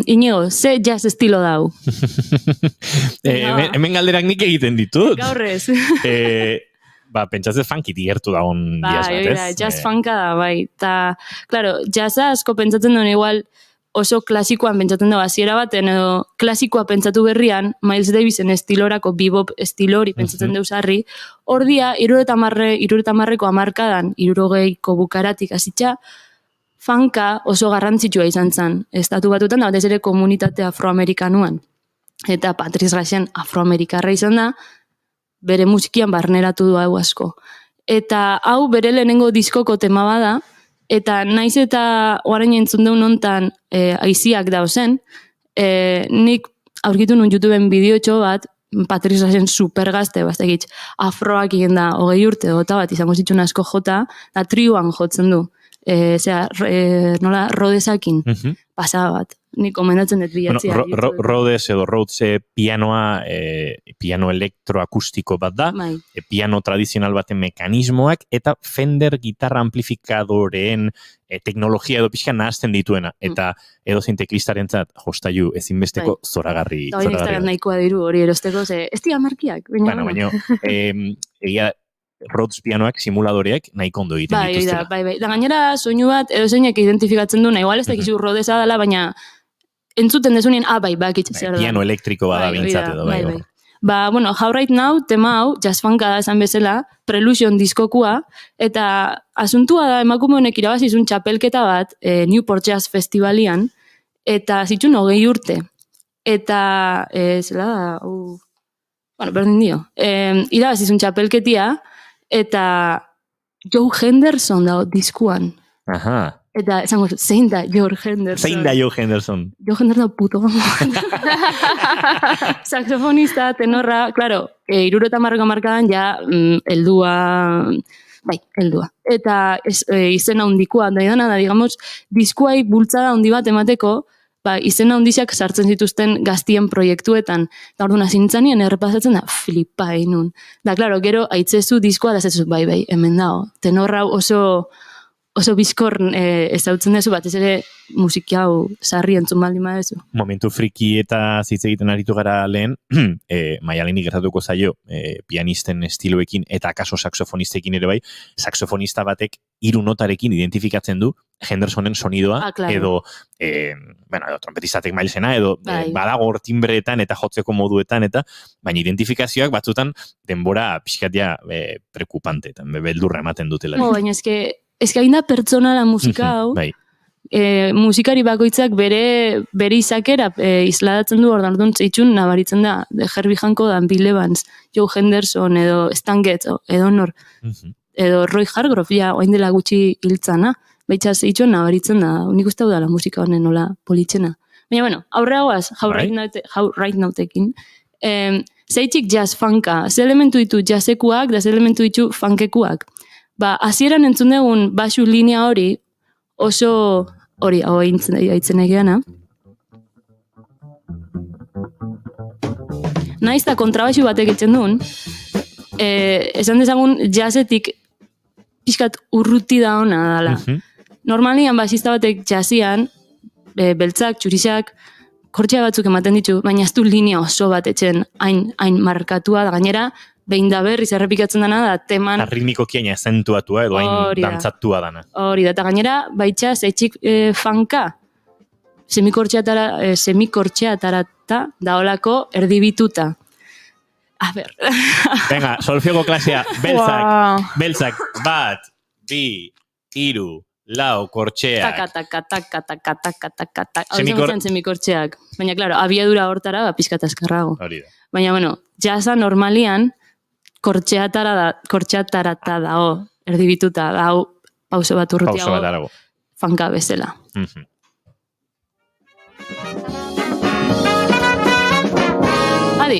Inigo, ze jazz estilo dau?
Hemen galderak nik egiten ditut.
Gaurrez.
Pentsatzen funky digertu dagoen jazz bat, ez?
Jazz funka da, bai. Ta, claro, jazza asko pentsatzen duen igual oso klasikoan pentsatzen dago hasiera baten, edo klasikoa pentsatu berrian, Miles Davisen estilorako bebop estilori pentsatzen deuz harri, hor dia, 70ko hamarkadan, 60ko bukaratik hasitza, funka oso garrantzitsua izan zen. Estatu batutan da, batez ere komunitate afroamerikanuan. Eta Patrice Rachen afroamerikarra izan da, bere musikian barneratu du hau asko. Eta hau bere lehenengo diskoko tema bada, eta naiz eta orain entzun deun hontan aiziak dauzen, nik aurkitu nun YouTubeen bideotxo bat, Patrice Rachen supergazte, bastekitz, afroak egin da 20 urte dota bat, izango zituen asko jota, da triuan jotzen du. Nola, Rodesakin, pasada bat. Nik komendatzen dut bilatzea.
Rhodes edo Rhodes pianoa, piano elektroakustiko bat da, piano tradizional baten mekanismoak, eta Fender gitarra amplifikadoreen teknologia edo pixka nahazten dituena. Eta edo zein teklistarentzat jostailu ezinbesteko zoragarri.
Eta hori nekzaren nahikoa diru hori erosteko, ez dira markiak.
Baina, egia Rhodes pianoak, simuladoreak, nahiko ondo egiten dituztela.
Bai. Da gainera, soinu bat, edo zeinak identifikatzen duna, igual ez dakizu Rhodesa dela, baina entzuten dezunien, bai, zer da.
Piano elektriko bada bintzat edo, bai.
How Right Now, tema hau, jazz funka da esan bezala, Prelusion diskokua, eta asuntua da, emakume honek irabazizun txapelketa bat, Newport Jazz Festivalian, eta zitsun 20 urte. Eta, zela da, berdin dio, irabazizun txapelketia, eta Joe Henderson da diskuan.
Aha.
Eta esango, zein da Joe Henderson?
Zein da Joe Henderson?
Joe Henderson puto. Saxofonista, tenorra, claro, 70ko hamarkadan ja heldua. Eta izena handikoa da idana da, digamos, diskuai bultzada handi bat emateko, izena handizak sartzen zituzten gaztien proiektuetan. Da orduan azintzanien errepasatzen da, flipa einun. Da, claro, gero aitzezu diskoa da zezu, bai, hemen dago. Tenorra oso oso bizkor ezautzen dezu, batez ere musiki hau sarri entzun baldin badezu.
Momentu friki eta hitz egiten aritu gara lehen, Maialeni gertatuko zaio pianisten estiloekin eta akaso saxofonistekin ere bai, saxofonista batek 3 notarekin identifikatzen du Hendersonen sonidoa, edo trompetistatek Milesena, edo badago hor timbreetan eta jotzeko moduetan, eta baina identifikazioak batzutan denbora pixkatia prekupanteetan, beldurra ematen dutela.
Baina eske hain da pertsonala musika hau, musikari bakoitzak bere izakera isladatzen du, ordan zeitxun nabaritzen da, Herbie Hancock, Dan Bill Evans, Joe Henderson, edo Stan Getz, edo nor, edo Roy Hargrove, oain dela gutxi hiltzana, baitza zeitxun nabaritzen da, unik uste da la musika honen nola politxena. Baina, bueno, aurreagoaz, How Right Now-tekin, zeitxik jazz funka, ze elementu ditu jazzekuak, da ze elementu ditu funkekuak. Hasieran entzun dugun basu linea hori, oso hori, hau aitzen egeana. Naiz eta kontrabaxu batek itzen duen, esan dezagun jazzetik pixkat urruti da ona dala. Normalian basista batek jazzian, beltzak, txurixak, kortxea batzuk ematen ditu, baina ez du linea oso bat etxen hain markatua, da gainera, behin da berriz errepikatzen dana da teman...
Ritmikoki hain azentuatua edo hain dantzatua dana.
Hori da, eta gainera, baitxa zeitxik fanka, semikortxeatarata daolako erdibituta. A ber...
Venga, solfego klasea, beltzak, 1, 2, 3, 4, kortxeak. Semikortxeak. Baina, klaro, abiadura hortara, pixkat askarrago. Hori da.
Baina, bueno, jazza normalian, kortxeatarata dao, erdibituta, dao, pauso bat urrutiago, fanka bezala. Adi.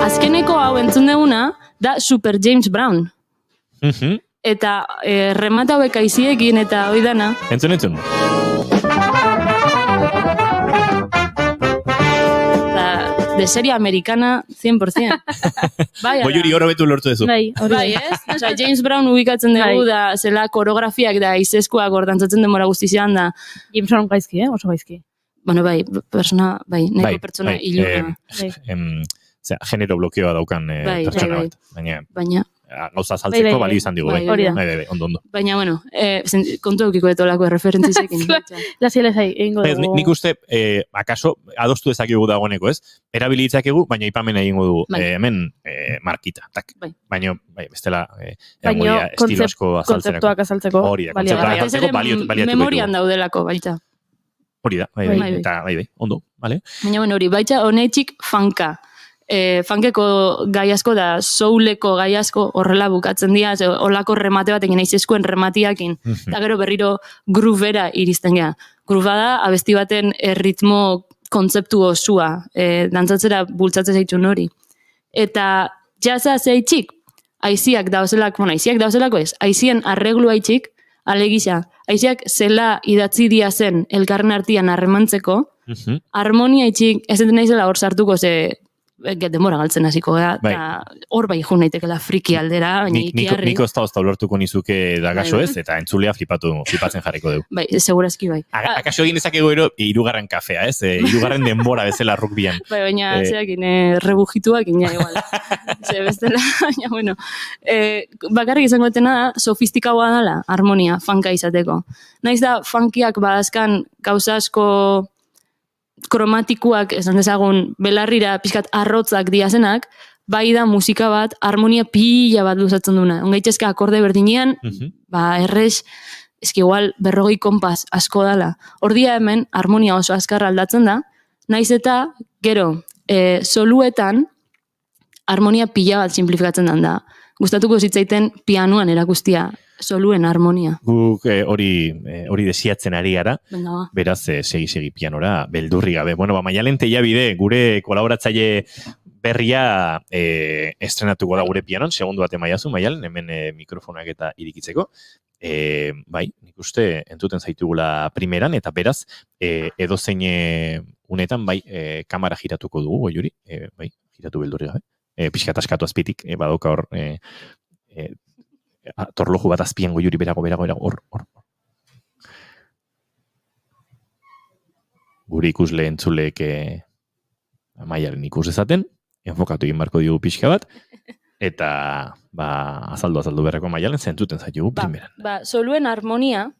Azkeneko hau entzun deguna, da Super James Brown. Eta remata hauek aiziekin eta hoi dana.
Entzun.
De serie americana 100%.
Boiuri oro betu lortu dezu.
Bai, ez? Osa, James Brown ubikatzen dugu da, zela koreografiak da, izeskuak ordantzatzen demora guztizean da.
James Brown gaizki, oso gaizki.
Bueno, neko pertsona iluna.
Genero blokeoa daukan pertsona bat.
Baina,
gauza saltzeko balio izan digu, ondo.
Baina, bueno, kontu eukiko etolako referentzizekin.
Nik uste, akaso, adostu dezakigu dagoeneko, ez? Erabilitzakegu, baina ipamena egingo du hemen markita. Baina, bestela, estilo asko azaltzeko. Hori da, kontzeptuak azaltzeko baliatuko ditu.
Memorian daudelako, baita.
Hori da, eta ondo, bale?
Baina, bueno, hori, baita honetxik fanka. Funkeko gai asko da souleko gai asko horrela bukatzen dira, olako remate bat egin aizeskuen rematiakin, eta gero berriro groovera iristen gea. Groova da, abesti baten ritmo kontzeptu osua, dantzatzera bultzatzen zaitun hori. Eta jazza zeitxik, aiziak dauzelako ez, aizien arreglu haitxik, alegisa, aiziak zela idatzi dia zen elkarren artian harremantzeko, harmonia haitxik, ez dut naizela hor sartuko ze demora galtzen hasiko da, hor bai jun naitekela friki aldera, baina ikiarri.
Niko ez da ulertuko nizuke da gaso ez, eta entzulea flipatzen jarriko dugu.
Bai, segurazki bai.
Akaso egin ezakego ero, 3. kafea, ez? 3. denbora bezala rugbian.
Bai, baina zeakin, rebujituak ina igual. Ze bestela, baina bueno. Bakarrik izango etena da, sofistikagoa dala, harmonia, funka izateko. Naiz da, funkiak badazkan gauza asko kromatikuak, esan dezagun, belarrira pixkat arrotzak diazenak, bai da musika bat, harmonia pila bat luzatzen duna. Ongaitxezke akorde berdinean, errez, eski igual 40 konpas asko dala. Ordia hemen, harmonia oso azkarra aldatzen da, naiz eta, gero, soluetan, harmonia pila bat simplifikatzen da. Gustatuko zitzaiten pianuan erakustia soluen harmonia.
Guk hori desiatzen ari gara, beraz segi pianora beldurri gabe. Bueno, Maialen Tellabide, gure kolaboratzaile berria estrenatuko da gure pianon, segundu bat emaiazu, Maialen, hemen mikrofonak eta irikitzeko. Bai, nik uste entzuten zaitugula primeran, eta beraz, edozein unetan, bai, kamera giratuko dugu, Goiuri, bai, giratu beldurri gabe. Pixkat askatu azpitik, badoka hor torloju bat azpian goiuri berago, hor. Gure ikusle entzuleek Maialen ikus ezaten, enfokatu egin barko dugu pixka bat, eta azaldu berreko Maialen zentzuten zaitugu primeran.
Soluen harmonia,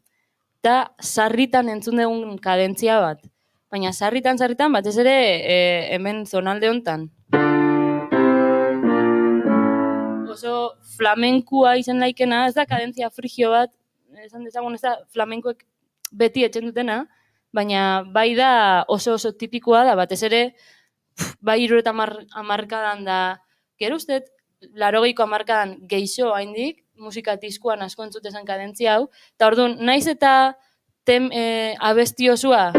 eta sarritan entzun dugun kadentzia bat. Baina sarritan, batez ere hemen zonalde hontan. Oso flamenkua izen laikena, ez da kadentzia frigio bat, esan dezagun ez da flamenkoek beti etxen dutena, baina bai da oso tipikoa da, batez ere, bai 70 hamarkadan da, gero uste, 80ko hamarkadan geixo haindik, musika diskuan asko entzutezan kadentzia hau, eta orduan, naiz eta abesti osua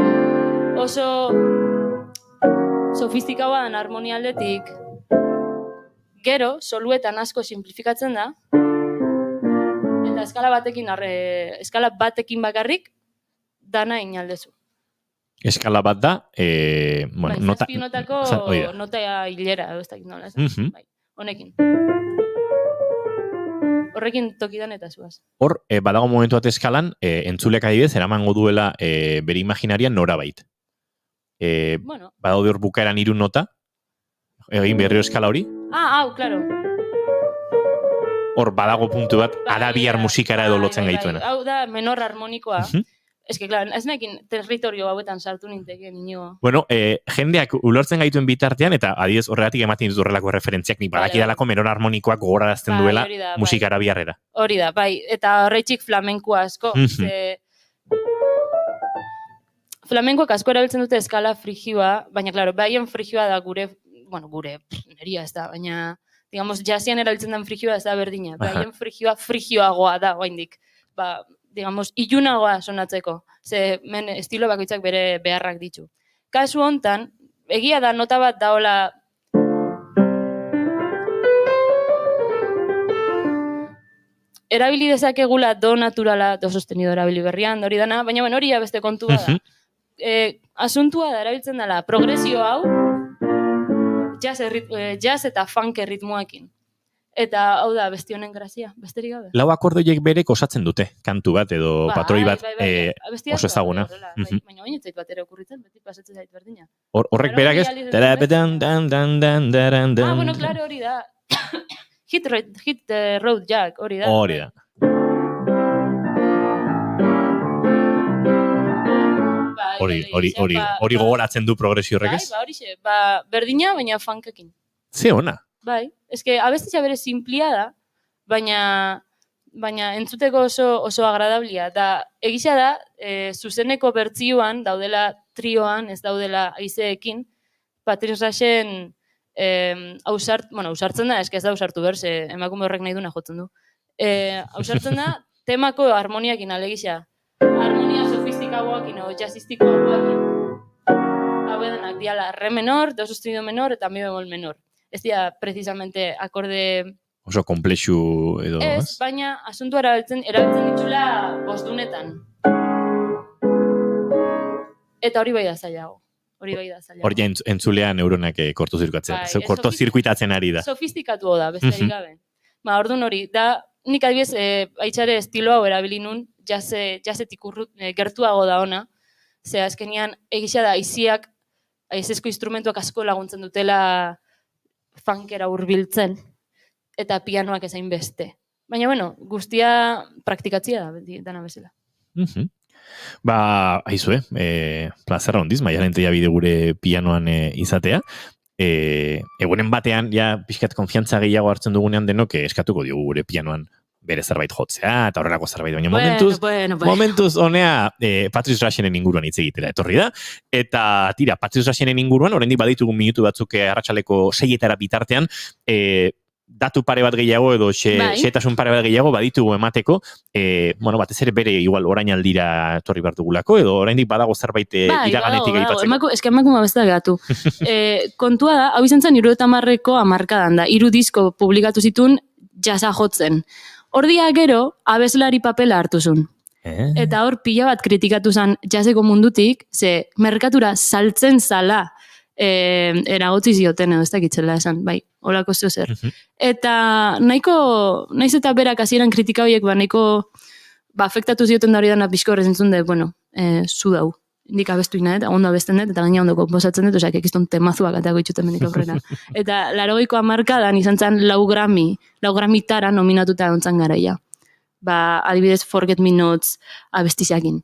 oso sofistikagoan harmonia aldetik, gero, soluetan asko simplifikatzen da, eta eskala batekin bakarrik, dana inaldezu.
Eskala bat da, nota...
Zazpi notako nota hilera, ez dakit nola, honekin. Horrekin tokidan eta zuaz.
Hor, badago momentu bat eskalan, entzulek adibidez, eramango duela bere imaginarian norabait. Badaude hor bukaeran 3 nota, egin berriro eskala hori.
Hau, klaro.
Hor, badago puntu bat, arabiar musikara edo lotzen gaituena.
Hau da, menor harmonikoa. Ez que, klar, ez nekin territorio hauetan sartu ninteken inigo.
Bueno, jendeak ulertzen gaituen bitartean, eta adibidez horregatik ematen ditut horrelako referentziak, nik badakidalako menor harmonikoak gogorarazten duela musika arabiarrera.
Hori da, bai, eta horreitzik flamenkoa asko. Flamenkoak asko erabiltzen dute eskala frigioa, baina, klaro, baien frigioa da gure, neria ez da, baina, digamos, jazzian erabiltzen den frigioa ez da berdina. Baien frigioagoa da, oaindik. Digamos, ilunagoa sonatzeko. Ze, men estilo bakoitzak bere beharrak ditu. Kasu hontan, egia da nota bat daola erabili dezakegula do naturala, do sostenido erabili berrian, hori dana, baina hori beste kontua da. Asuntua da, erabiltzen dela, progresio hau, jazz eta funk ritmoekin. Eta hau da, besti honen grazia, besterik gabe.
4 akordoiek berek osatzen dute, kantu bat edo patroi bat oso ezaguna.
Baina baina etzait bat ere okurritzen, beti pasatzen zait berdina.
Horrek berak ez?
Bueno, klaro, hori da. Hit the road, Jack, hori da.
Hori da. Hori gogoratzen du progresio horrek ez?
Bai, horixe, berdina, baina funkekin.
Ze ona.
Bai, eske abestia bere simplia da, baina entzuteko oso agradablia. Da, egisa da, zuzeneko bertzioan, daudela trioan, ez daudela aizeekin, Patrice Rachen ausartzen da, eske ez da ausartu berze, emakume horrek nahi duna jotzen du. Ausartzen da, temako harmoniakin alegisa. Harmonia sofistikagoakin o jazzistikoagoakin. Hau edanak diala re menor, do sostenido menor eta mi bemol menor. Ez dira, precisamente, akorde...
Oso komplexu edo...
Ez, baina asuntua erabiltzen ditula bosdunetan. Eta hori bai da zailago.
Hori entzulean neuronak kortozirkuitatzen ari da.
Sofistikatu da, besterik gabe. Orduan hori, da, nik adibidez, aitzare estilo hau erabili nun, jazetik gertuago da ona, ze azkenian egisa da, aiziak, aizezko instrumentuak asko laguntzen dutela funkera hurbiltzen, eta pianoak ezain beste. Baina, bueno, guztia praktikatzia da, dana bezala.
Aizue, plazerra hondiz, Maialen Tellabide gure pianoan izatea. Egunen batean, ja, pixkat konfiantza gehiago hartzen dugunean denok, eskatuko diogu gure pianoan bere zerbait jotzea, eta horrelako zerbait, baina momentuz honea Patrice Rachenen inguruan hitz egitera etorri da, eta tira, Patrice Rachenen inguruan, oraindik baditugu minutu batzuk arratsaleko 6etara bitartean, datu pare bat gehiago edo xetasun pare bat gehiago baditugu emateko, batez ere bere igual orain aldira etorri behar dugulako, edo oraindik badago zerbait iraganetik aipatzeko.
Ez que emakuma beste gatu. Kontua da, hau izan zen 70ko hamarkadan da, 3 disko publikatu zituen jazza jotzen. Ordia gero, abeslari papela hartu zuen. Eta hor pila bat kritikatu zen jazzeko mundutik, ze merkatura saltzen zala eragotzi zioten edo ez dakitzela esan, bai. Olako zer. Eta naiz eta berak hasieran kritika horiek, nahiko afektatu zioten da hori dana pixko horrez entzun dut, zu dau. Nik abestu ina, eta ondo abesten dut, eta gaina ondo komposatzen dut, osak ekizton temazuak atago itxuten mendik aurrera. Eta 80ko hamarkadan izan zen 4 Grammitara nominatuta ontzan garaia. Adibidez Forget Me Nots abestizakin.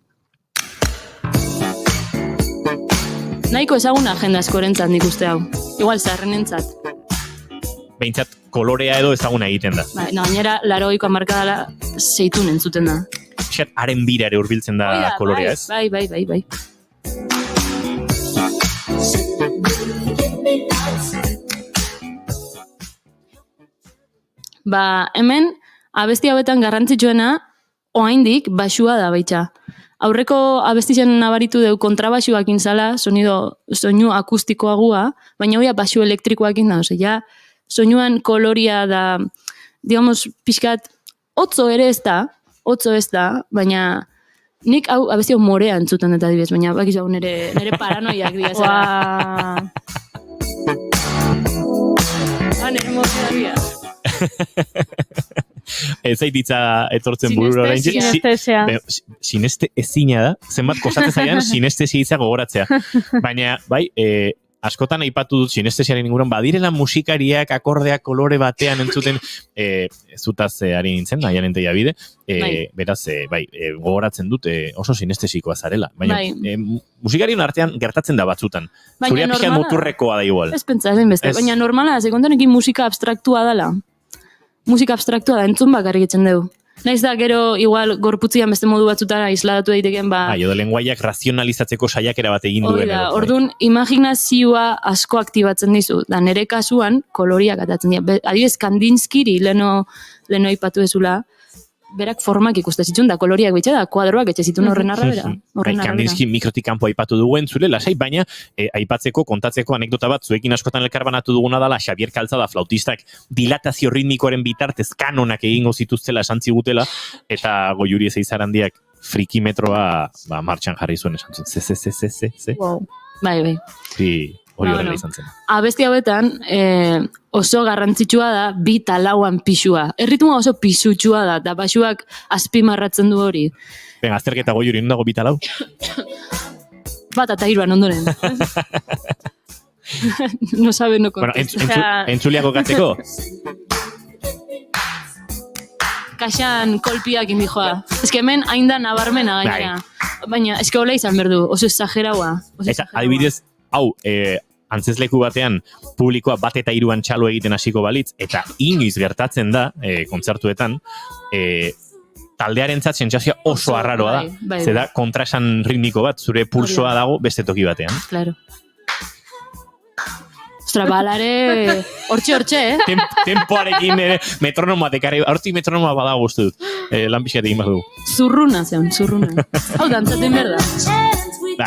Nahiko ezaguna agenda askorentzat nik uste hau. Igual zaharrenentzat.
Behintzat kolorea edo ezaguna egiten da.
Gainera, 80ko hamarkadala zeitun entzuten da.
Xat, haren bira ere hurbiltzen da kolorea, ez?
Bai. Hemen, abesti hauetan garrantzitsuena, oraindik basua da baitza. Aurreko abestizen nabaritu deu kontrabasuak inzala, soinu akustikoagua, baina hoia basu elektrikoakin da, soinuan koloria da, digamos, pixkat, otzo ez da, baina nik hau abesti hau morea entzuten eta adibidez, baina bakizu hau nire paranoiak dira zara. Nire morea dira.
Ez zaititza etortzen burura orain. Sineste ezina da, zenbat kostatzen zaidan sinestesia hitza gogoratzea. Baina, bai, askotan aipatu dut sinestesiaren inguruan, badirela musikariak akordeak kolore batean entzuten, zutaz ari nintzen, nahian enteia bide, beraz, gogoratzen dut oso sinestesikoa zarela. Baina, musikarien artean gertatzen da batzutan. Zuria pixan muturrekoa da igual.
Ez pentsaren beste, baina normala, sekontanekin musika abstraktua dela. Musika abstraktua da, entzun bakarrik etzen dugu. Naiz da, gero, igual, gorputzian beste modu batzutara isladatu daiteken,
edo lenguaiak razionalizatzeko saiakera bat egin duen.
Orduan, imaginazioa asko aktibatzen dizu. Da, nire kasuan, koloriak atatzen dira. Adibidez, Kandinskiri, leno ipatu ezula, berak formak ikusten zituen, da koloriak bitxe da, kuadroak etxe zituen horren arrabera.
Kandinski mikrotik kanpo aipatu duen zure, lasai, baina aipatzeko, kontatzeko anekdota bat, zuekin askotan elkarbanatu duguna dela, Xabier Kaltzada flautistak dilatazio ritmikoaren bitartez kanonak egingo zituztela esan zigutela, eta Goiuri Ezeizarandiak frikimetroa martxan jarri zuen esan zuen.
Bai.
Hori horrela izan zen.
Abesti hauetan oso garrantzitsua da 2 eta 4 pisua. Erritmoa oso pisutsua da, eta basuak azpimarratzen du hori.
Venga, azterketa Goiuri, non dago 2 eta 4?
1 eta 3 ondoren. No sabe, no contesta.
Bueno, entzuliako gatzeko?
Kaxan kolpiak indijoa. Ez que hemen hain da nabarmena gainera. Baina, ez que hola izan berdu, oso exageraua.
Eta, adibidez, hau, antzesleku batean publikoa 1 eta 3 txalo egiten hasiko balitz, eta inoiz gertatzen da, kontzertuetan, taldearentzat sentsazioa oso arraroa da. Zeda kontraesan ritmiko bat, zure pulsoa dago beste toki batean.
Claro. Ostra, balare, hortxe,
Tempoarekin metronomoa dekarri, hortik metronomoa badago guztu dut. Lan pixkat egin behar du.
Zurruna. Hau, dantzaten berda.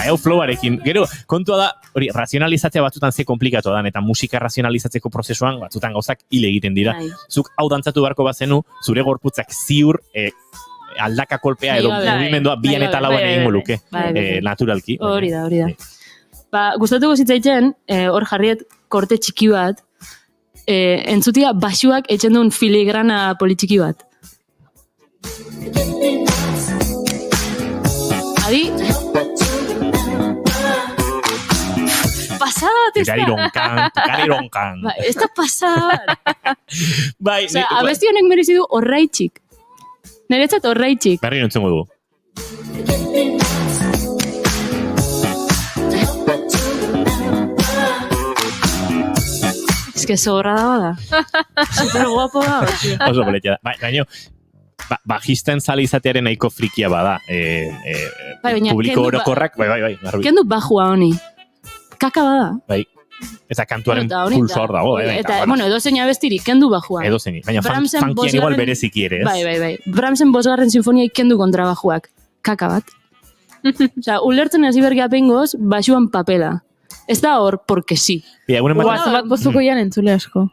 Hau flowarekin. Gero, kontua da, hori, razionalizatzea batzutan ze komplikatu da, eta musika razionalizatzeko prozesuan batzutan gauzak hile egiten dira. Zuk hau dantzatu beharko bazenu, zure gorputzak ziur aldaka kolpea edo mugimendua 2 eta 4 egingo luke. Naturalki.
Hori da. Gustatuko zitzaiten, hor jarriet korte txiki bat, entzutia basuak etxen duen filigrana politxiki bat. Adi, pasada bat ez da.
Tukarironkan.
Ez da pasada bat. Abesti honek merezidu horraitxik. Niretzat horraitxik.
Berri nontzen dugu.
Ez que zorra da bada. Super guapo da.
Oso poletia da. Baina, bajisten zale izatearen nahiko frikia bada. Publiko orokorrak, bai.
Kendu bajua honi. Kaka bada.
Bai. Eta kantuaren pulso hor dago.
Eta, edo zein abestiri, kendu bajua.
Edo zein. Baina funkian igual bereziki ere, ez?
Bai. Brahmsen 5. sinfonia kendu kontrabajuak. Kaka bat. Osa, ulertzen hasi bergia pengoz, basuan papela. Ez da hor, porque sí.
Bat bozuko ian entzule asko.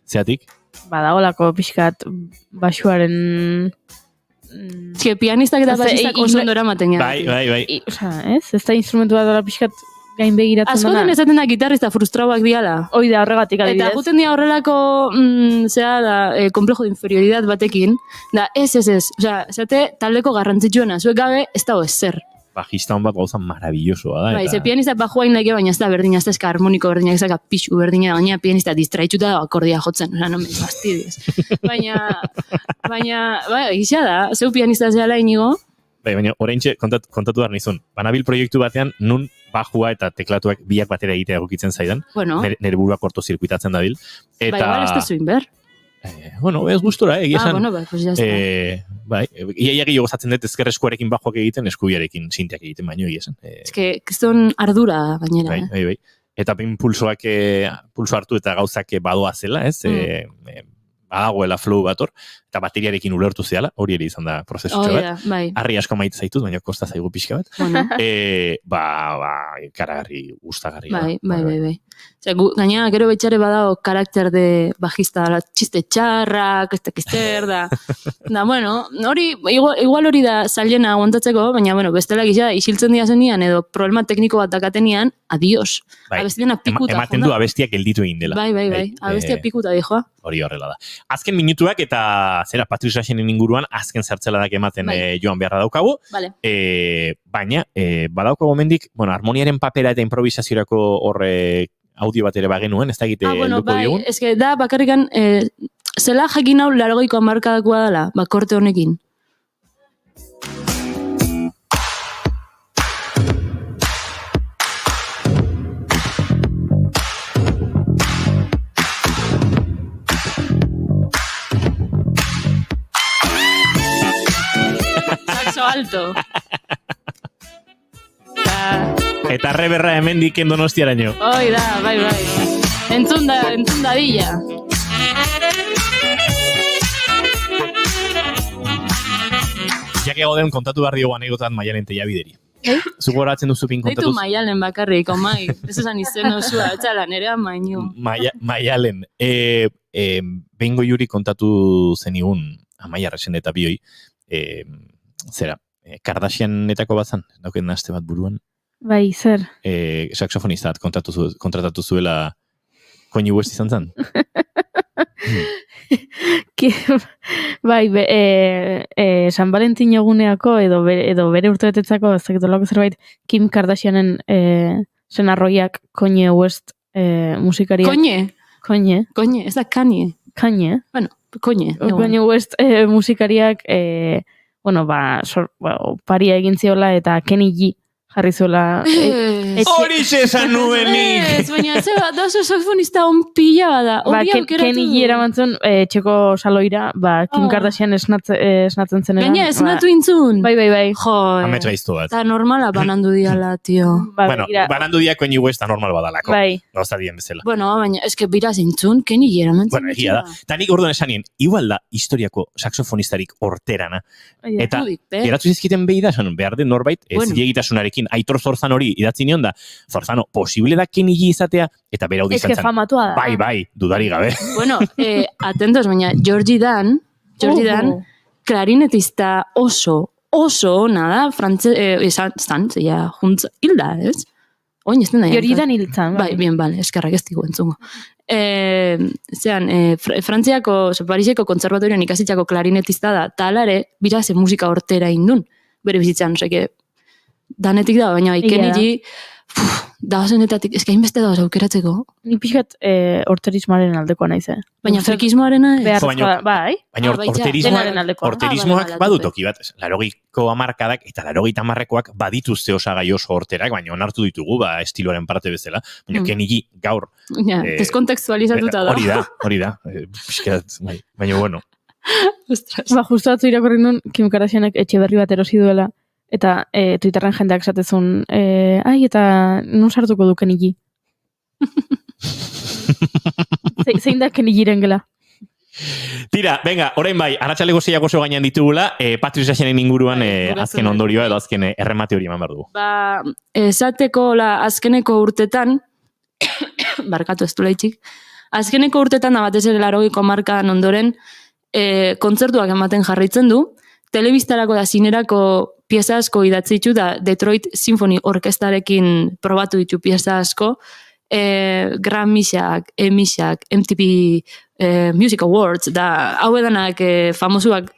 Zeatik?
Badagolako pixkat basuaren...
Pianistak eta basistak oso ondora maten gara.
Bai.
Osa, ez? Ez da instrumentu bat dara pixkat gain begiratzen
Askotan esaten da gitarrista frustrauak diala.
Hoi da horregatik adibidez.
Eta guten dira horrelako, komplejo de inferioridad batekin, da ez. Osea, esate taldeko garrantzitsuena, zuek gabe ez dago ezer.
Bajista hon bat gauza maravillosoa da.
Bai, ze pianista bajoa indake, baina ez da berdina, ez da eska harmoniko berdina, ez da pixu berdina, baina pianista distraitxuta da akordia jotzen, osea, no me fastidies. Baina, gisa da, zeu pianista zehala inigo.
Bai, baina oraintxe kontatu behar nizun. Banabil proiektu batean, nun bajua eta teklatuak biak batera egitea egokitzen zaidan.
Bueno.
Nere burua kortozirkuitatzen dabil. Eta...
Bai, igual ez da zuin ber.
Bueno, ez gustora, egia esan.
Bueno, pues ya está.
Bai, iaia gehiago gozatzen dut ezker eskuarekin bajoak egiten, eskubiarekin sinteak egiten, baino egia esan.
Ez que, kriston ardura gainera,
Bai. Eta pulso hartu eta gauzak badoa zela, ez? Badagoela flow bator, eta bateriarekin ulertu zehala, hori ere izan da prozesutxo bat.
Bai.
Arri asko maite zaitut, baina kosta zaigu pixka bat.
Bueno.
Karagarri, gustagarri.
Bai. Gaina, gero betxare badago karakter de bajista, txiste txarrak, ez da. Da, bueno, igual hori da zailena aguantatzeko, baina, bueno, bestela gisa, isiltzen dira zenian, edo problema tekniko bat dakatenian, adios. Abestiena pikuta.
Ematen du abestiak gelditu egin dela.
Bai. Abestia pikuta dijoa.
Hori horrela da. Azken minutuak eta zera Patricia Xenen inguruan azken zertzeladak ematen joan beharra daukagu.
Vale.
Baina, badaukagu mendik, harmoniaren papera eta improvisaziorako horre audio bat ere bagenuen, ez da egite helduko diogun?
Ez que da bakarrikan, zela jakin hau 80ko hamarkadakoa dela, korte honekin. Alto.
Eta reberra hemendik Donostiaraino.
Hoi da, bai. Entzun dadila.
Jake gauden kontatu behar diogu anegotan Maialen Tellabideri. Zuko horatzen duzu pin kontatu.
Deitu Maialen bakarrik, omai. Ez esan izen osua, etxala, nerea mainu.
Maialen. Bengo Juri kontatu zenigun Amaia Resen eta bioi. Zera, Kardashianetako bat zan, dauken naste bat buruan.
Bai, zer?
Saxofonista bat kontratatu zuela Kanye West izan zan.
Bai, San Valentin eguneako edo bere urtebetetzako ezakitolako zerbait Kim Kardashianen senarroiak Kanye West musikariak.
Kanye, ez da Kanye.
Kanye?
Bueno, Kanye.
Kanye West musikariak paria egin ziola eta Kenny G jarri zuela.
Hori esan nuenik!
Ez, baina zeba, da oso saxofonista onpila bada.
Kenny G eramantzun txeko saloira, Kim Kardashian esnatzen zenera.
Gaina, esnatu intzun.
Bai.
Jo,
Amets gaiztu bat.
eta normala banandu diala, tio.
Bueno, banandu dia Kanye West normal badalako.
Bai.
Gauza dien bezala.
Bueno, baina, eske biraz intzun, Kenny G eramantzun.
Bueno, egia da. Eta nik orduan esanien, igual da historiako saxofonistarik horterana. Eta geratu zizkiten behi da, behar den norbait, ez diegitasunarekin, Aitor Zorzano hori idatzi nion da, Zorzano, posible da Kenny G izatea, eta bera hau
Ez que famatua da.
Bai, dudari gabe.
Bueno, atentos, baina, Georgie Dan, klarinetista oso ona da, zeia, juntza, hilda, ez? Oin, ez den da.
Georgie Dan hiltzan.
Bai, bien, bale, eskerrak ez digu entzungo. Frantziako, Pariseko konservatorian ikasitzako klarinetista da, talare, biraze musika hortera indun, bere bizitzan, oseke, danetik da, baina Kenny G, daozenetatik, ez gain beste daoz aukeratzeko. Ni
pixkat horterismoaren aldekoa naiz,
Baina frikismoarena
bai.
Baina horterismoak badu toki bat, 80ko hamarkadak eta 80 hamarrekoak badituzte osagai oso horterak, baina onartu ditugu, estiloaren parte bezala, baina Kenny G gaur.
Deskontekstualizatuta da.
Hori da. Pixkat, baina bueno.
Justo atzu irakorri nun, Kim Kardashianek etxe berri bat erosi duela, eta Twitterren jendeak esatezun, eta nun sartuko du Kenny G? Zein da Kenny Giren gela?
Tira, venga, orain bai, arratsaleko 6 oso gainean ditugula, Patricia Xenen inguruan azken ondorioa edo azken erremate hori eman behar dugu.
Esateko azkeneko urtetan, barkatu ez du laitxik, azkeneko urtetan da batez ere 80ko hamarkadan ondoren kontzertuak ematen jarraitzen du, telebistarako da zinerako pieza asko idatzi ditu da Detroit Symphony Orkestarekin probatu ditu pieza asko, Grammysak, Emmysak, MTV Music Awards, da hau edanak famosuak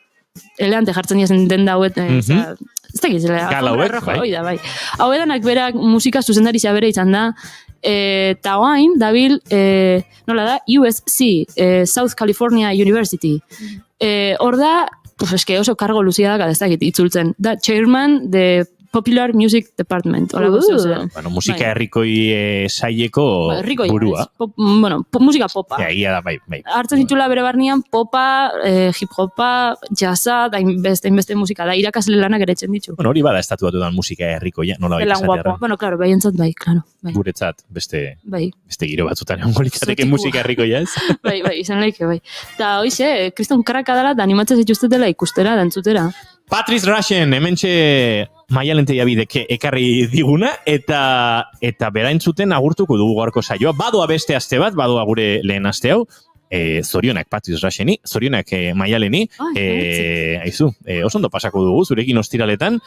eleante jartzen diazen den dauet, ez da gizela, bai. Hau edanak berak musika zuzendari bere izan da, eta oain, dabil, nola da, USC, South California University. Hor da, pues eske oso kargo luzia da, ez dakit itzultzen. Da, chairman de Popular Music Department.
Bueno, musika herrikoi saileko burua.
Musika popa.
Ia da, bai.
Hartzen ditula bere barnean popa, hip-hopa, jazza, da inbeste musika, da irakasle lanak eretzen ditu.
Bueno, hori bada estatuatu da musika herrikoia, nola baita esatearra.
Bueno, claro, bai entzat bai, claro.
Guretzat, beste giro batzutan egon litzateke musika herrikoia ez?
Bai, izan laike, bai. Eta hoize, kriston karraka dela, da animatzen zituztetela ikustera, dantzutera.
Patrice Rushen, hementxe Maialen Tellabidek ekarri diguna, eta bera entzuten agurtuko dugu gaurko saioa. Badoa beste aste bat, badoa gure lehen aste hau, zorionak Patrice Rusheni, zorionak Maialeni, aizu, oso ondo pasako dugu, zurekin ostiraletan,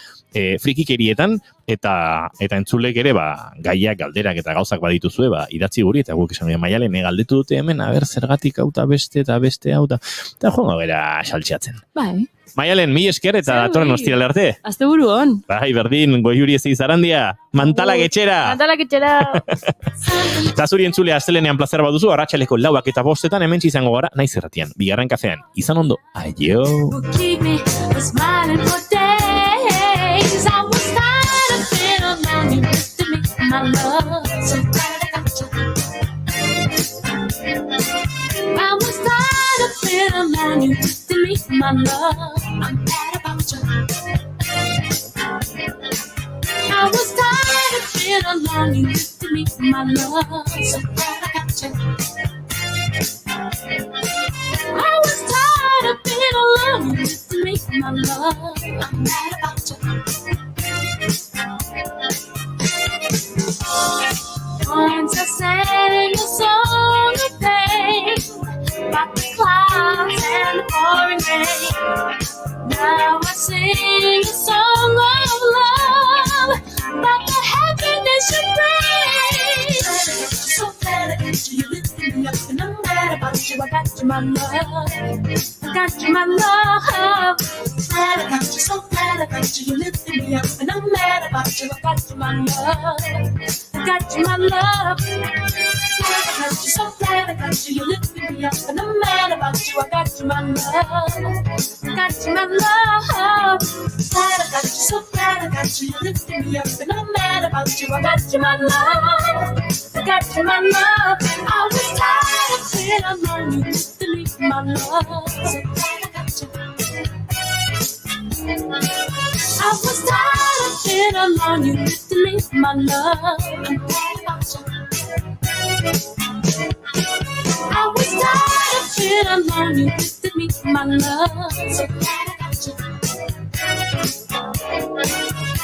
frikikerietan, eta entzulek ere, gaiak, galderak eta gauzak badituzue, idatzi guri, eta guk esan Maialen, galdetu dute hemen, zergatik hau eta beste hau, eta joango gara saltxeatzen.
Bai.
Maialen, mi esker eta datorren ostirale arte.
Azte buru hon.
Bai, berdin, goiuri ez izarandia. Mantalak etxera. Eta zuri entzulea astelenean plazer baduzu, arratsaleko 4 eta 5 hemen izango gara, naiz erratian, bigarren kafean. Izan ondo, aio.
My love, I'm mad about you. I was tired of being alone. You used to meet my love, so glad I got you. I was tired of being alone. You used to meet my love. I'm mad about you. Once I sang a song of pain about the clouds and the pouring rain. Now I sing a song of love about the happiness you bring. So glad I got you, lifting me up, and I'm mad about you. I got you, my love. I got you, my love. Glad I got you, so glad I got you, lifting me up, and I'm mad about you. I got you, my love. I got you, my love. I got you, so glad I got you, lifting me up, and I'm mad about you. I got you, my love. I got you, my love. Glad I got you, so glad I got you, lifting me up, and I'm mad about you. I got you, my love. I got you, my love. I was tired of being alone. You used to leave my love. So glad I got you. I was tired of being alone. You used to leave my love. I'm glad about you. I was tired of being alone. You used to meet my love. So glad I got you.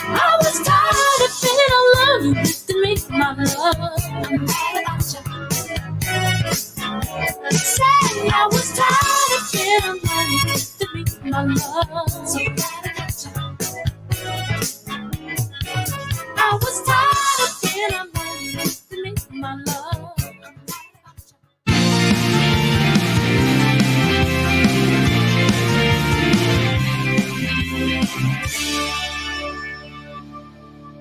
I was tired of being alone. You used to meet my love. I'm glad about you. Say I was tired of being alone. You used to meet my love. So glad I got you. I was tired of being alone. You used to meet my love.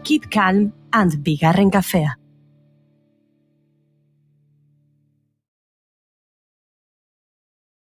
Keep calm and bigarren kafea.